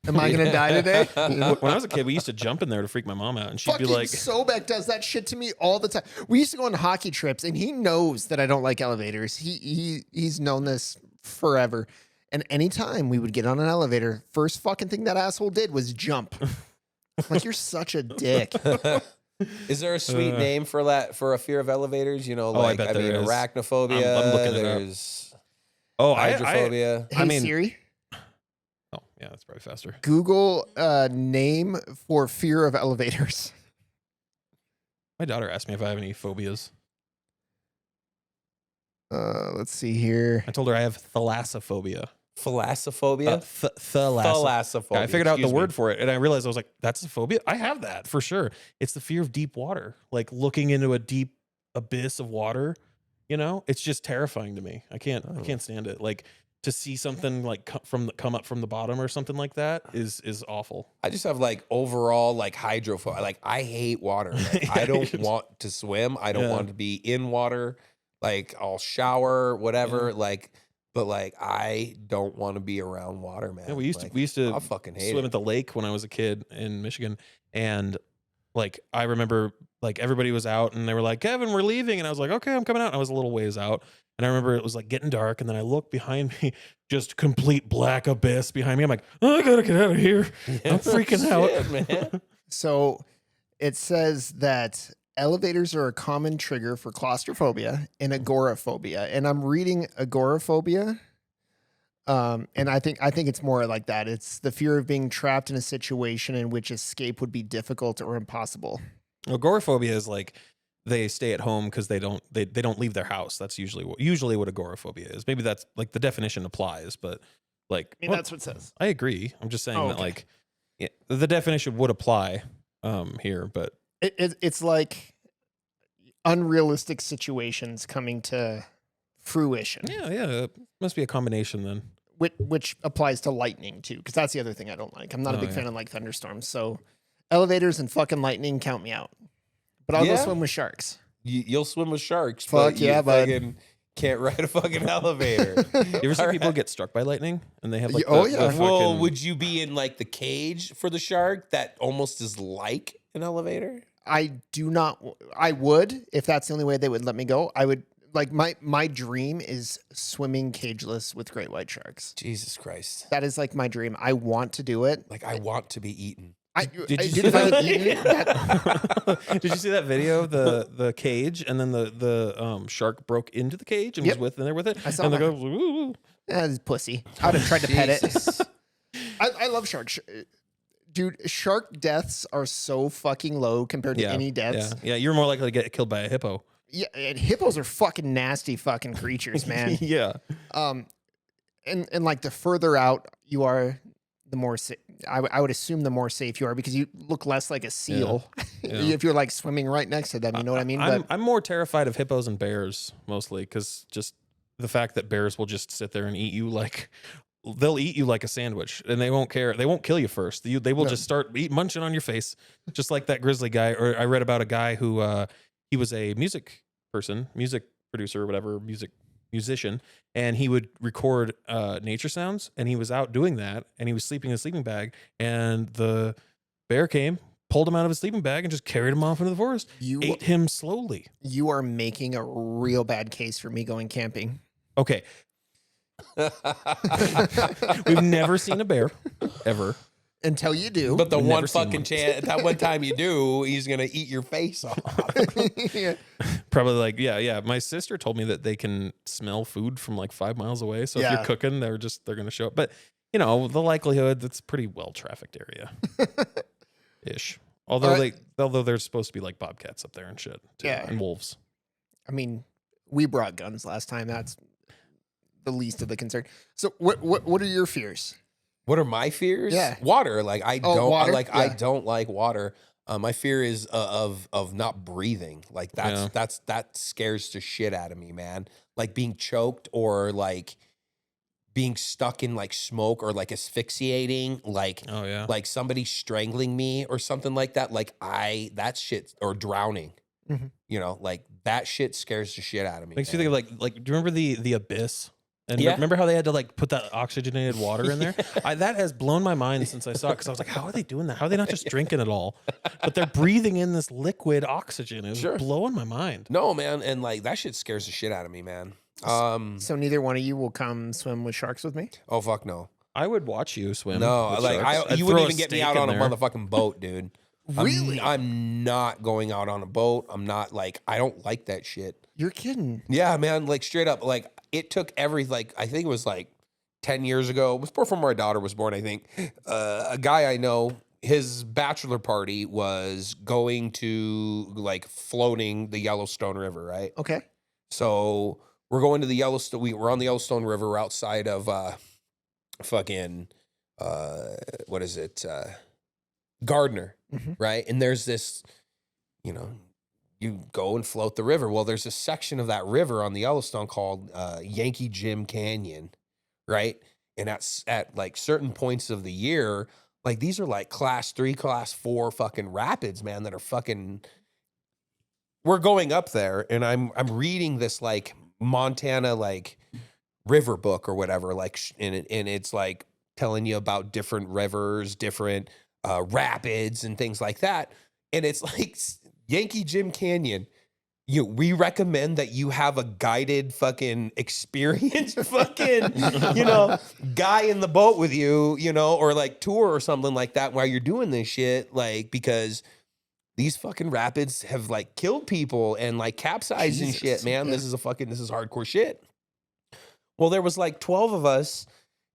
Am I gonna die today? When I was a kid, we used to jump in there to freak my mom out, and she'd Fucking be like, Sobek does that shit to me all the time. We used to go on hockey trips, and he knows that I don't like elevators. He's known this forever. And anytime we would get on an elevator, first fucking thing that asshole did was jump. Like, you're such a dick. Is there a sweet name for that, for a fear of elevators? You know, I like, bet I mean, there is. arachnophobia. I'm looking it up. There's "Oh, hydrophobia. Hey, I mean- Siri, Oh, yeah, that's probably faster." Google name for fear of elevators. My daughter asked me if I have any phobias. Let's see here. I told her I have thalassophobia. Thalassophobia? Thalassophobia. Thalassophobia. I figured out the excuse me. word for it, and I realized I was like, "That's a phobia. I have that for sure. It's the fear of deep water, like looking into a deep abyss of water. You know, it's just terrifying to me. I can't stand it. Like to see something like come up from the bottom or something like that is awful. I just have like overall like hydrophobia. Like I hate water. Like, I don't want to swim. I don't Yeah. want to be in water. Like I'll shower, whatever. Like, but like I don't want to be around water, man. Yeah, we used Like, to I fucking hate swim it. at the lake when I was a kid in Michigan, and like I remember like everybody was out and they were like, "Kevin, we're leaving," and I was like, "Okay, I'm coming out." And I was a little ways out, and I remember it was like getting dark, and then I looked behind me, just complete black abyss behind me. I'm like, "Oh, I gotta get out of here. I'm freaking out." Shit, man. So it says that elevators are a common trigger for claustrophobia and agoraphobia. And I'm reading agoraphobia. And I think it's more like that. It's the fear of being trapped in a situation in which escape would be difficult or impossible. Agoraphobia is like they stay at home because they don't leave their house. That's usually what agoraphobia is. Maybe that's like the definition applies, but like I mean, that's what it says. I agree. I'm just saying Oh, that okay. like the definition would apply here, but It's like unrealistic situations coming to fruition, yeah, it must be a combination then. which applies to lightning too, because that's the other thing I don't like. I'm not a Oh, big yeah. fan of like thunderstorms. So elevators and fucking lightting count me out. But I'll go Yeah. swim with sharks. You'll swim with sharks. Fuck but yeah, you bud. fucking can't ride a fucking elevator. You ever see All people right. get struck by lightning and they have like Oh, the yeah. Well, fucking- would you be in like the cage for the shark that almost is like an elevator? I do not. I would, if that's the only way they would let me go. I would like my dream is swimming cageless with great white sharks. Jesus Christ. That is like my dream. I want to do it. Like I want to be eaten. Did I you did see find that? it eaten. That- Did you see that video of the cage and then the shark broke into the cage and Yep. was there with it? I saw and that. they go, "Ooh." That is pussy. I would have tried to pet it. Jesus. I love sharks. Dude, shark deaths are so fucking low compared to any deaths. Yeah, you're more likely to get killed by a hippo. Yeah, and hippos are fucking nasty fucking creatures, man. Yeah. And like the further out you are, the more I would assume the more safe you are because you look less like a seal Yeah. if you're like swimming right next to them. You know what I mean? I'm more terrified of hippos and bears mostly because just the fact that bears will just sit there and eat you like they'll eat you like a sandwich and they won't care. They won't kill you first. They will No. just start munching on your face, just like that grizzly guy. Or I read about a guy who he was a music producer, or whatever, music musician, and he would record nature sounds, and he was out doing that, and he was sleeping in a sleeping bag, and the bear came, pulled him out of his sleeping bag, and just carried him off into the forest. Ate him slowly. You are making a real bad case for me going camping. Okay. We've never seen a bear, ever. Until you do. But the We've one never seen fucking one. chance, that one time you do, he's gonna eat your face off. Yeah. Probably like, yeah. My sister told me that they can smell food from like 5 miles away. So if Yeah. you're cooking, they're going to show up. But, you know, the likelihood, that's a pretty well-trafficked area. Ish. Although there's supposed to be like bobcats up there and shit. Too, Yeah. and wolves. I mean, we brought guns last time. That's the least of the concern. So what are your fears? What are my fears? Yeah. Water. Like I Oh, don't water? I Yeah. don't like water. My fear is of not breathing. Like that scares the shit out of me, man. Like being choked or like being stuck in like smoke or like asphyxiating, like Oh, yeah. like somebody strangling me or something like that. Like that shit, or drowning. Mhm. You know, like that shit scares the shit out of me. Makes you man. think of like, do you remember the abyss? And Yeah. remember how they had to like put that oxygenated water in there? That has blown my mind since I saw it, because I was like, how are they doing that? How are they not just drinking it all? But they're breathing in this liquid oxygen. It was Sure. blowing my mind. No, man, and like that shit scares the shit out of me, man. So neither one of you will come swim with sharks with me? Oh fuck no. I would watch you swim. No, with like sharks. I'd you wouldn't throw even get me steak out in on a there. motherfucking boat, dude. Really? I'm not going out on a boat. I'm not like, I don't like that shit. You're kidding. Yeah, man, like straight up, like it took like I think it was like 10 years ago. It was before my daughter was born, I think. A guy I know, his bachelor party was going to like floating the Yellowstone River, right? Okay. So we're going to the Yellowstone. We're on the Yellowstone River. We're outside of fucking what is it? Gardner, Mhm. right? And there's this, you know, you go and float the river. Well, there's a section of that river on the Yellowstone called Yankee Jim Canyon, right? And at like certain points of the year, like these are like class 3, class 4 fucking rapids, man, that are fucking. We're going up there, and I'm reading this like Montana like river book or whatever, like, and it's like telling you about different rivers, different rapids and things like that. And it's like Yankee Jim Canyon. We recommend that you have a guided fucking experienced fucking, guy in the boat with you, or like tour or something like that while you're doing this shit. Like, because these fucking rapids have like killed people and like capsized and shit, man. Yeah. This is hardcore shit. Well, there was like 12 of us,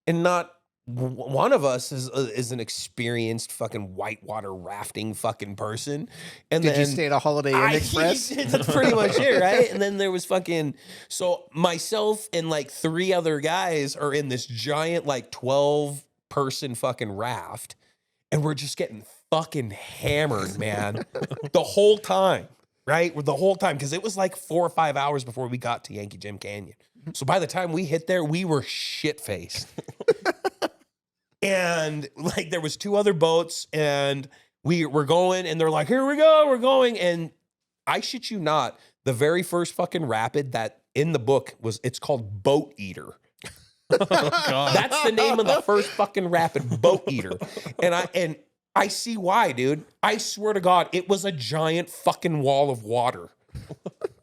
and not one of us is an experienced fucking whitewater rafting fucking person. And Did then you stay at a Holiday Inn Express? That's pretty much it, right? And then there was so myself and like 3 other guys are in this giant like 12-person fucking raft, and we're just getting fucking hammered, man, the whole time. Right? The whole time, because it was like 4 or 5 hours before we got to Yankee Jim Canyon. So by the time we hit there, we were shit-faced. And like there was 2 other boats, and we were going, and they're like, here we go, we're going. And I shit you not, the very first fucking rapid that in the book it's called Boat Eater. Oh, God. That's the name of the first fucking rapid, Boat Eater. And I see why, dude. I swear to God, it was a giant fucking wall of water.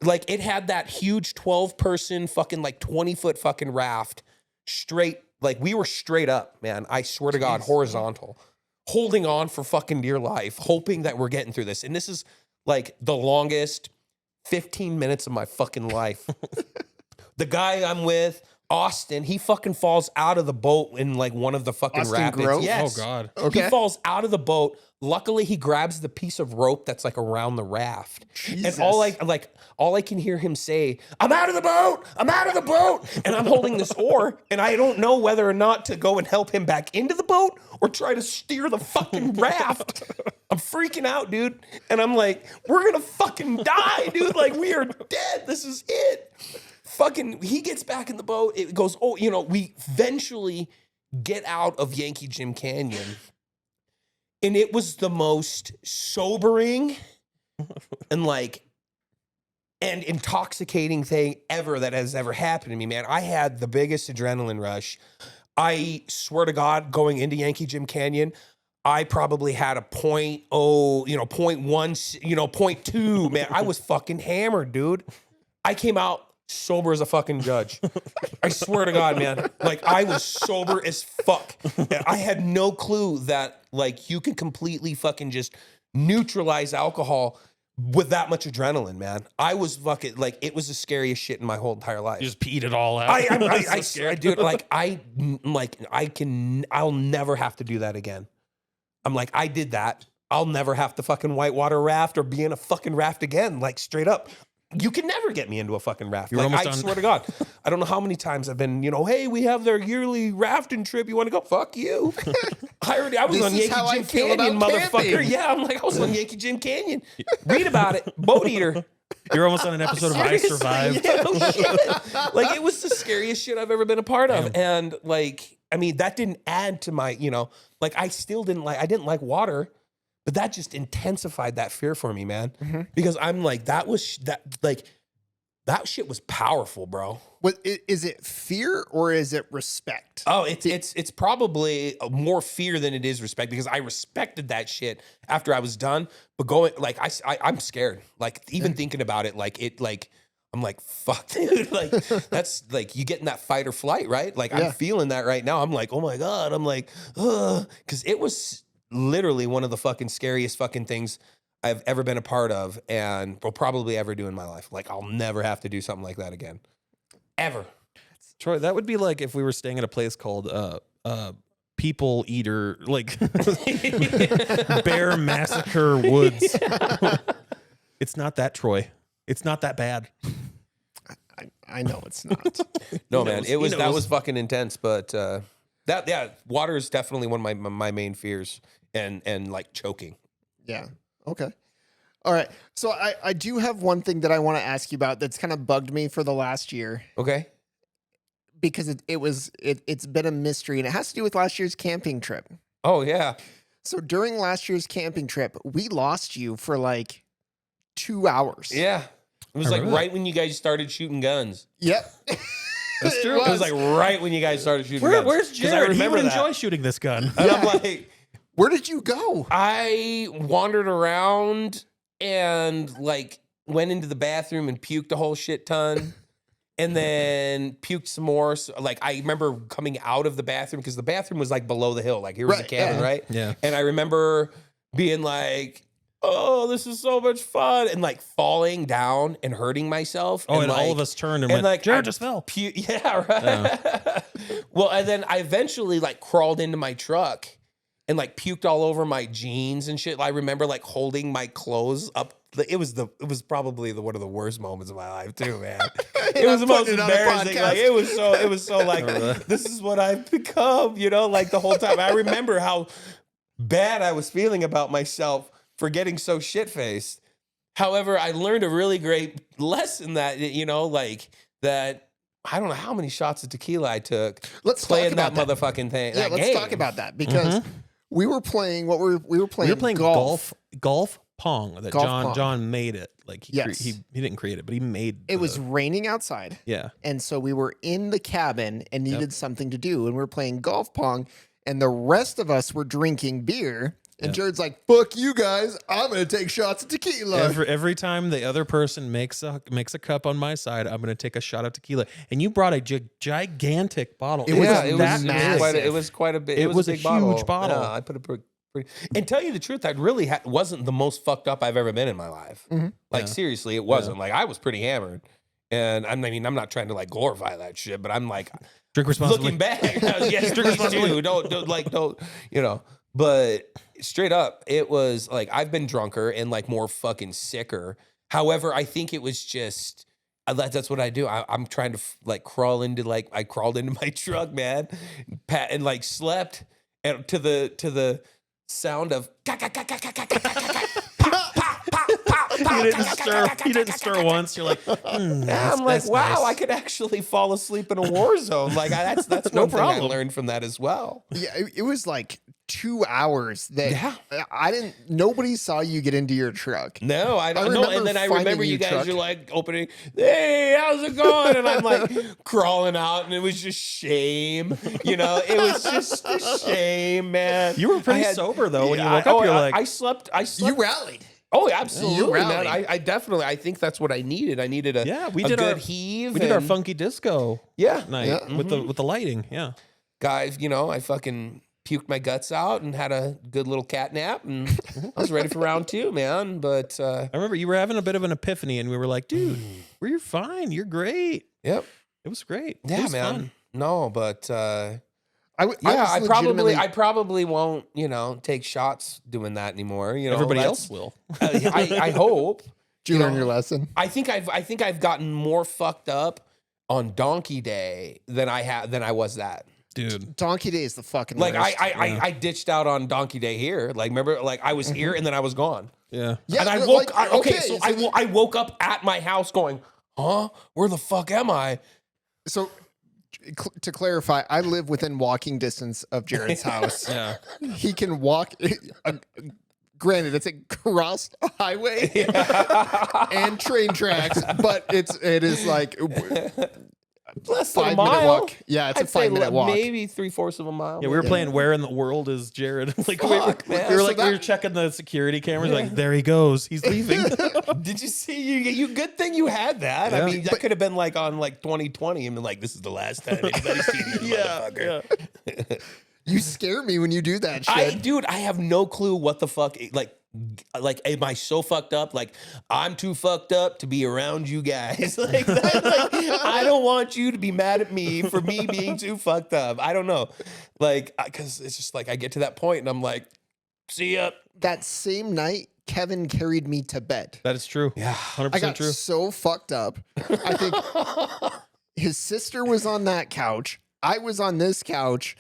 Like it had that huge 12-person fucking like 20-foot fucking raft straight. Like we were straight up, man. I swear to God, horizontal, holding on for fucking dear life, hoping that we're getting through this. And this is like the longest 15 minutes of my fucking life. The guy I'm with, Austin, he fucking falls out of the boat in like one of the fucking Austin rapids. Grove? Yes. Oh, God. Okay. He falls out of the boat. Luckily, he grabs the piece of rope that's like around the raft. Jesus. And all I can hear him say, I'm out of the boat. I'm out of the boat. And I'm holding this oar, and I don't know whether or not to go and help him back into the boat or try to steer the fucking raft. I'm freaking out, dude. And I'm like, we're going to fucking die, dude. Like, we are dead. This is it. Fucking, he gets back in the boat. It goes, we eventually get out of Yankee Jim Canyon. And it was the most sobering and like and intoxicating thing ever that has ever happened to me, man. I had the biggest adrenaline rush. I swear to God, going into Yankee Jim Canyon, I probably had a 0.0, 0.1, 0.2, man. I was fucking hammered, dude. I came out sober as a fucking judge. I swear to God, man. Like, I was sober as fuck. And I had no clue that, like, you can completely fucking just neutralize alcohol with that much adrenaline, man. I was fucking, like, it was the scariest shit in my whole entire life. You just peed it all out. I dude, like, I'll never have to do that again. I'm like, I did that. I'll never have to fucking whitewater raft or be in a fucking raft again. Like, straight up. You can never get me into a fucking raft. You're Like, almost I on- swear to God. I don't know how many times I've been, hey, we have their yearly rafting trip. You want to go? Fuck you. I was This on is Yankee how I Jim feel Canyon, about motherfucker. camping. Yeah, I'm like, I was on Yankee Jim Canyon. Read about it. Boat eater. You're almost on an episode of I Seriously, Survived. yeah, no shit. Like, it was the scariest shit I've ever been a part of. And, like, I mean, that didn't add to my, like, I didn't like water, but that just intensified that fear for me, man. Mm-hmm. Because I'm like, that shit was powerful, bro. Is it fear or is it respect? Oh, it's probably more fear than it is respect, because I respected that shit after I was done. But going, like, I'm scared. Like, even thinking about it, I'm like, fuck, dude. Like, that's like, you get in that fight or flight, right? Like, Yeah. I'm feeling that right now. I'm like, oh my God. I'm like, because it was literally one of the fucking scariest fucking things I've ever been a part of and will probably ever do in my life. Like, I'll never have to do something like that again. Ever. Troy, that would be like if we were staying at a place called People Eater, like Bear Massacre Woods. It's not that, Troy. It's not that bad. I know it's not. No, He man, knows. He that knows. was fucking intense. But water is definitely one of my main fears, and like choking. Yeah. Okay. All right. So I do have one thing that I want to ask you about that's kind of bugged me for the last year, Okay. because it's been a mystery, and it has to do with last year's camping trip. Oh yeah. So during last year's camping trip, we lost you for like 2 hours. Yeah. It was I like remember right when you guys started shooting guns. Yep. That's true. It was like right when you guys started shooting guns. Where's 'Cause Jared? I He remember would that. enjoy shooting this gun. And I'm like, Where did you go? I wandered around and like went into the bathroom and puked a whole shit ton. And then puked some more. So, like, I remember coming out of the bathroom, because the bathroom was like below the hill. Like, here was the Right, cabin, yeah. right? Yeah. And I remember being like, oh, this is so much fun. And like falling down and hurting myself. Oh, and like, all of us turned and went, like, Jared I just fell. yeah, right. Well, and then I eventually like crawled into my truck and like puked all over my jeans and shit. I remember like holding my clothes up. It was probably one of the worst moments of my life too, man. It was the most putting it on a embarrassing. Like, podcast. it was so like, this is what I've become, like the whole time. I remember how bad I was feeling about myself for getting so shit-faced. However, I learned a really great lesson that, like that, I don't know how many shots of tequila I took Let's playing talk about that motherfucking thing. Yeah, that let's game. talk about that, because we were playing we were playing We were playing golf pong that Golf pong. John made it. Like he Yes. he didn't create it, but he made It was raining outside. yeah. And so we were in the cabin and needed something to do. And we were playing golf pong. And the rest of us were drinking beer. And Jared's like, fuck you guys. I'm going to take shots of tequila. Every time the other person makes a cup on my side, I'm going to take a shot of tequila. And you brought a gigantic bottle. It was that it was quite a bit. It was a big huge bottle. Yeah, I put a pretty. And tell you the truth, I really wasn't the most fucked up I've ever been in my life. Like, seriously, it wasn't. Like, I was pretty hammered. And I mean, I'm not trying to like glorify that shit, but I'm like, Drink responsibly. looking back, yes, please do. Don't, But straight up, it was like, I've been drunker and like more fucking sicker. However, I think it was just, that's what I do. I'm trying to like crawl into I crawled into my truck, man, and like slept, and to the sound of You didn't stir once. You're like, I'm that's like, wow, nice. I could actually fall asleep in a war zone. Like, that's No one thing I problem. learned from that as well. Yeah, it was like 2 hours that Yeah. nobody saw you get into your truck. No, I don't know. remember And then I finding remember you your guys truck. are like opening, hey, how's it going? And I'm like crawling out, and it was just shame. You know, it was just a shame, man. You were pretty I had- sober though when you Yeah, woke up. You're like, I slept. You rallied. Oh, absolutely, man. rallied. I definitely. I think that's what I needed. I needed a yeah, we a did good our heave. we did our and- funky disco Yeah, night Yeah. with the lighting. Yeah. guys. You know, I fucking puked my guts out and had a good little cat nap, and I was ready for round 2, man. But I remember you were having a bit of an epiphany, and we were like, dude, you're fine. You're great. yep, It was great. It yeah, was man. fun. No, but. I probably won't, take shots doing that anymore. You know, Everybody that's- else will. I hope. Did you you learn know, your lesson? I think I've gotten more fucked up on Donkey Day than I was that. Dude. Donkey Day is the fucking Like worst. I ditched out on Donkey Day here. Like remember, like I was here and then I was gone. Yeah. Yeah, And I no, woke. like, So I woke up at my house going, huh? Where the fuck am I? So to clarify, I live within walking distance of Jared's house. Yeah. He can walk. Granted, it's a crossed highway and train tracks, but it is like Less than a 5 minute mile. walk. Yeah, it's a I'd say 5 minute walk. maybe 3/4 of a mile. Yeah, we were playing Where in the World is Jared? Like Fuck, man. we were So like we were checking the security cameras, like, there he goes. He's leaving. Did you see? You good thing you had that. Yeah. I mean, that could have been like on like 2020 and been like, this is the last time anybody's seen this motherfucker. You scare me when you do that shit. Dude, I have no clue what the fuck. Like, am I so fucked up? Like, I'm too fucked up to be around you guys. Like, I don't want you to be mad at me for me being too fucked up. I don't know. Like, because it's just like I get to that point and I'm like, see ya. That same night, Kevin carried me to bed. That is true. Yeah. 100% I got true. so fucked up. I think his sister was on that couch. I was on this couch.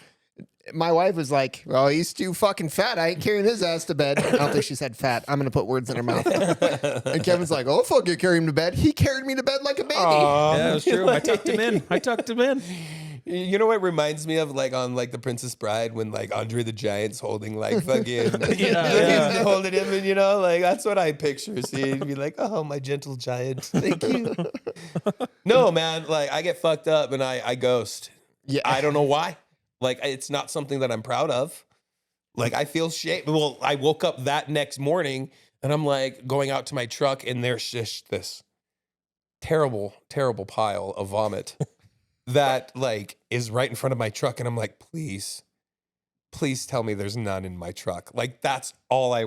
My wife was like, well, he's too fucking fat. I ain't carrying his ass to bed. I don't think she said fat. I'm going to put words in her mouth. And Kevin's like, oh, fuck it, carry him to bed. He carried me to bed like a baby. Yeah, it was true. I tucked him in. You know what reminds me of like on like The Princess Bride when like Andre the Giant's holding like fucking Yeah. holding him and like that's what I picture seeing. Be like, oh my gentle giant, thank you. No man, like I get fucked up and I ghost. Yeah. I don't know why. Like it's not something that I'm proud of. Like I feel shame. Well, I woke up that next morning and I'm like going out to my truck and there's just this terrible, terrible pile of vomit that like is right in front of my truck. And I'm like, please tell me there's none in my truck. Like that's all I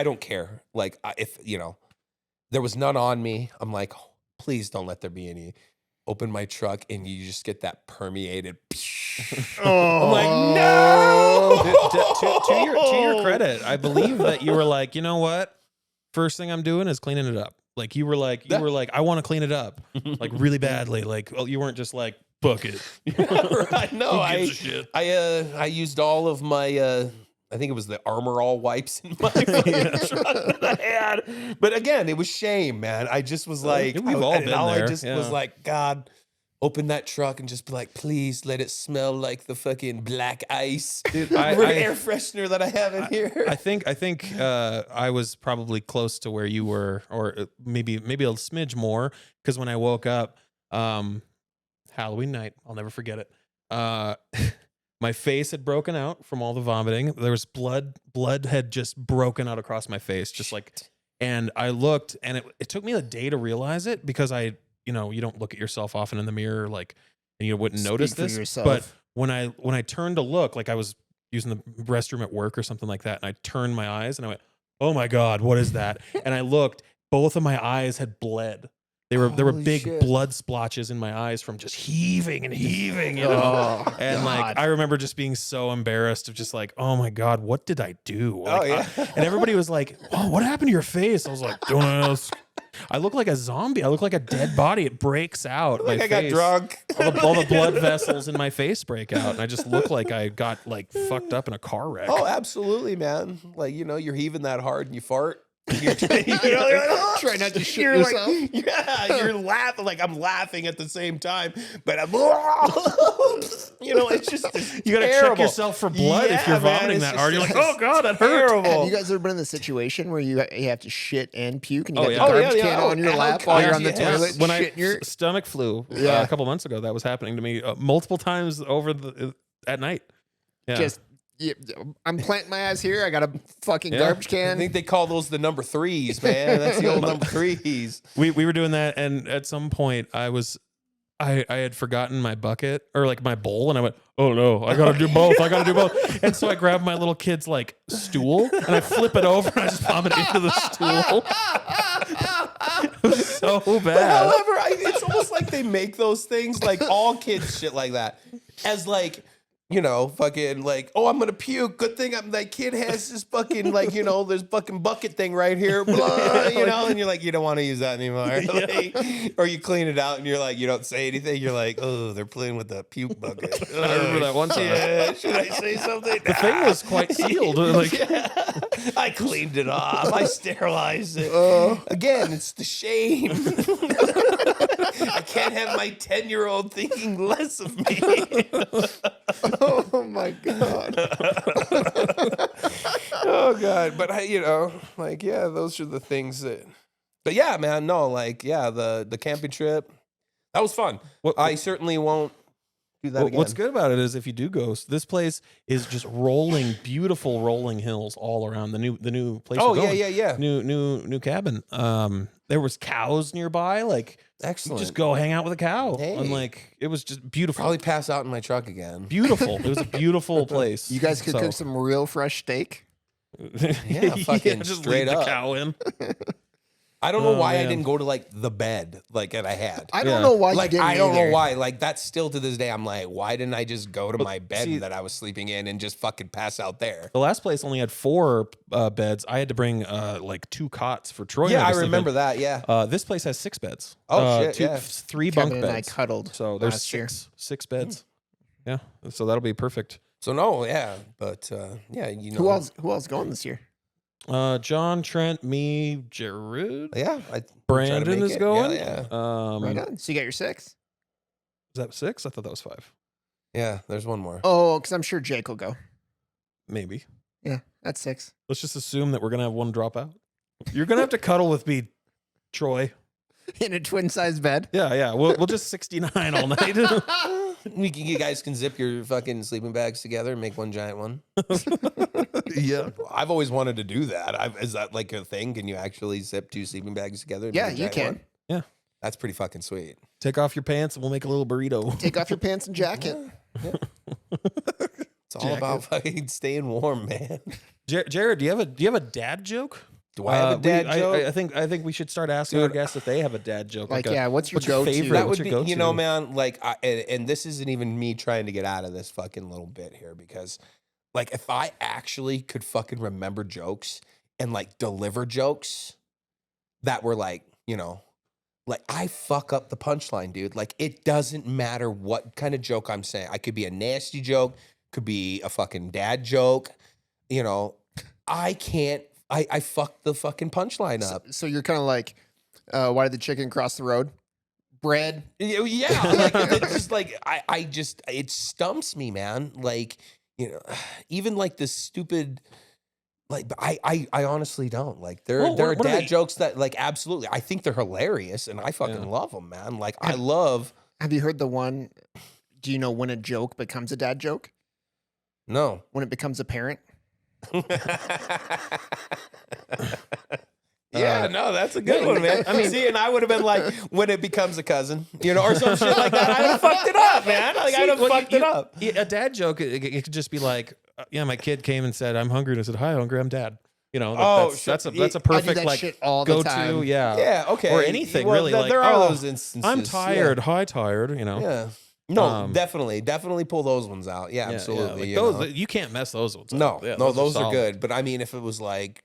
don't care. Like if, there was none on me, I'm like, oh, please don't let there be any. Open my truck and you just get that permeated. I'm like, no. To your credit, I believe that you were like, you know what? First thing I'm doing is cleaning it up. Like you were like, I want to clean it up, like really badly. Like, well, you weren't just like, fuck it. Right? No, Who gives a shit? I used all of my. I think it was the Armor All wipes in my fucking truck that I had. But again, it was shame, man. I just was like, We've all been I there, just was yeah. like, God, open that truck and just be like, please let it smell like the fucking black ice Dude, air freshener that I have in here. I think I was probably close to where you were, or maybe a smidge more, because when I woke up, Halloween night, I'll never forget it. My face had broken out from all the vomiting. There was blood had just broken out across my face, just like. And I looked, and it took me a day to realize it because you don't look at yourself often in the mirror, like, and you wouldn't notice for this. yourself. But when I turned to look, like I was using the restroom at work or something like that, and I turned my eyes and I went, "Oh my God, what is that?" And I looked, both of my eyes had bled. There were Holy big shit. blood splotches in my eyes from just heaving and heaving, you know. Oh, And like God. I remember just being so embarrassed of just like, oh my God, what did I do? Oh, Like, yeah. and everybody was like, oh, what happened to your face? I was like, don't ask. I look like a zombie. I look like a dead body. It breaks out. Like my I got face. drunk. All the blood vessels in my face break out, and I just look like I got like fucked up in a car wreck. Oh, absolutely, man. Like, you're heaving that hard and you fart. You're like, Try not to shit you're yourself. like, yeah, you're laughing. Like I'm laughing at the same time, but I'm, it's just You got to check terrible. yourself for blood if Yeah, you're man, vomiting it's that just- hard. You're like, it's oh God, that hurt. terrible. Have you guys ever been in the situation where you have to shit and puke and you Oh, got yeah. the Oh, garbage yeah, can yeah. on your Oh, lap God, while you're on the yes. toilet? When I shitting your stomach flu Yeah. a couple months ago, that was happening to me multiple times over at night. Yeah. just. Yeah, I'm planting my ass here. I got a fucking Yeah. garbage I can. think they call those the number threes, man. That's the old number threes. we were doing that, and at some point I had forgotten my bucket or like my bowl, and I went, oh no, I gotta do both. I gotta do both. And so I grabbed my little kid's like stool and I flip it over and I just vomit it into the stool. It was so bad. However, it's almost like they make those things like all kids shit like that as like, fucking like, oh, I'm gonna puke. Good thing that kid has this fucking like, this fucking bucket thing right here, blah, and you're like, you don't want to use that anymore. Like, or you clean it out and you're like, you don't say anything. You're like, oh, they're playing with the puke bucket. I remember that one time. Yeah, should I say something? The thing was quite sealed. Like, I cleaned it off. I sterilized it. Again, it's the shame. I can't have my 10-year-old thinking less of me. Oh my god! Oh God! But those are the things that. But yeah, man, no, the camping trip, that was fun. I certainly won't do that again. what's good about it is if you do go, this place is just rolling, beautiful rolling hills all around the new place. Oh we're going. yeah. New cabin. There was cows nearby. Like, Excellent. you just go hang out with a cow, Hey. and like it was just beautiful. Probably pass out in my truck again. Beautiful. It was a beautiful place. You guys could So- cook some real fresh steak. Yeah, fucking just straight leave up. the cow in. I don't know Oh, why I man. didn't go to like the bed like that I had. I don't Yeah. know why Like you didn't. I don't know either. why. Like that's still to this day. I'm like, why didn't I just go to my bed see- that I was sleeping in and just fucking pass out there? The last place only had 4 beds. I had to bring like 2 cots for Troy. and Yeah, I to sleep in. remember that. Yeah. This place has 6 beds. Oh, shit, yeah. 3 Kevin bunk and I beds. cuddled. So there's last year. 6 beds. Yeah, so that'll be perfect. So no, yeah, but yeah, Who else going this year? John, Trent, me, Jared, Yeah, Brandon is going. Yeah. Right on. So you got your 6. Is that 6? I thought that was 5. Yeah, there's one more. Oh, because I'm sure Jake will go. Maybe. Yeah, that's 6. Let's just assume that we're gonna have one drop out. You're gonna have to cuddle with me, Troy. In a twin size bed. Yeah. We'll just 69 all night. You guys can zip your fucking sleeping bags together and make one giant one. Yeah. I've always wanted to do that. Is that like a thing? Can you actually zip 2 sleeping bags together? And Yeah, make a you giant can. one? Yeah. That's pretty fucking sweet. Take off your pants and we'll make a little burrito. Take off your pants and jacket. It's all about fucking staying warm, man. Jared, do you have a dad joke? Do I have a dad joke? I think we should start asking our guests if they have a dad joke. Like, a- yeah, what's your go-to? favorite? That What's would your be, go-to? man, like, and this isn't even me trying to get out of this fucking little bit here because, like, if I actually could fucking remember jokes and, like, deliver jokes that were, like, like, I fuck up the punchline, dude. Like, it doesn't matter what kind of joke I'm saying. I could be a nasty joke, could be a fucking dad joke, I can't, I fucked the fucking punchline up. So you're kind of like, why did the chicken cross the road? Bread. Yeah, like it's just like it stumps me, man. Like, even like this stupid, like I honestly don't like. There Well, are what are dad they- jokes that like absolutely I think they're hilarious and I fucking love them, man. Like I love. Have you heard the one? Do you know when a joke becomes a dad joke? No. When it becomes apparent? Yeah, no, that's a good one, man. I mean, see, and I would have been like, when it becomes a cousin, or some shit like that. I'd have fucked it up, man. Like, I'd have fucked it up. A dad joke, it could just be like, yeah, my kid came and said, "I'm hungry," and I said, "Hi, hungry, I'm dad." Oh, that's a I do perfect that like shit all the go time. to, yeah, Yeah, okay. or anything Well, really. Like, there are oh, those instances. I'm tired. Hi, tired. Yeah. No, Um, definitely pull those ones out. Yeah, absolutely. Like those, you can't mess those ones up. No, Yeah, no, those are solid. good. But I mean, if it was like,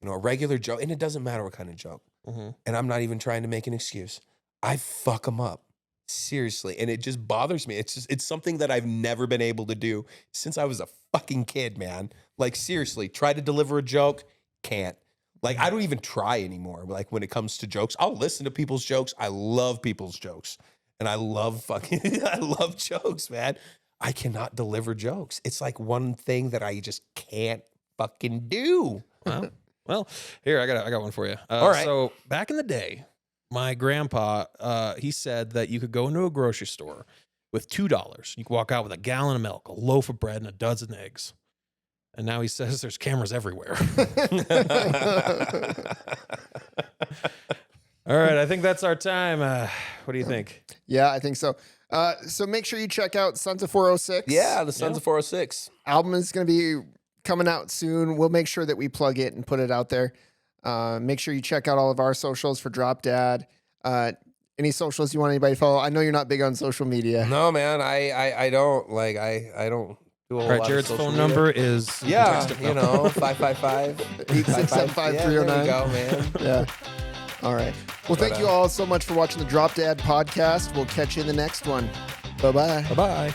a regular joke, and it doesn't matter what kind of joke, Mhm. and I'm not even trying to make an excuse, I fuck them up. Seriously. And it just bothers me. It's something that I've never been able to do since I was a fucking kid, man. Like, seriously, try to deliver a joke, can't. Like, I don't even try anymore. Like, when it comes to jokes, I'll listen to people's jokes. I love people's jokes. And I love I love jokes, man. I cannot deliver jokes. It's like one thing that I just can't fucking do. Well, here, I got one for you. All right. So back in the day, my grandpa, he said that you could go into a grocery store with $2. You could walk out with a gallon of milk, a loaf of bread, and a dozen eggs. And now he says there's cameras everywhere. All right, I think that's our time. What do you think? Yeah, I think so. So make sure you check out Sons of 406. Yeah, the Sons of 406. Album is going to be coming out soon. We'll make sure that we plug it and put it out there. Make sure you check out all of our socials for Drop Dad. Any socials you want anybody to follow? I know you're not big on social media. No, man, I don't like I don't do a whole All right, lot Jared's of social phone media. number is Yeah, 555 8675309. There you go, man. Yeah. All right. Well, thank you all so much for watching the Drop Dad podcast. We'll catch you in the next one. Bye-bye. Bye-bye.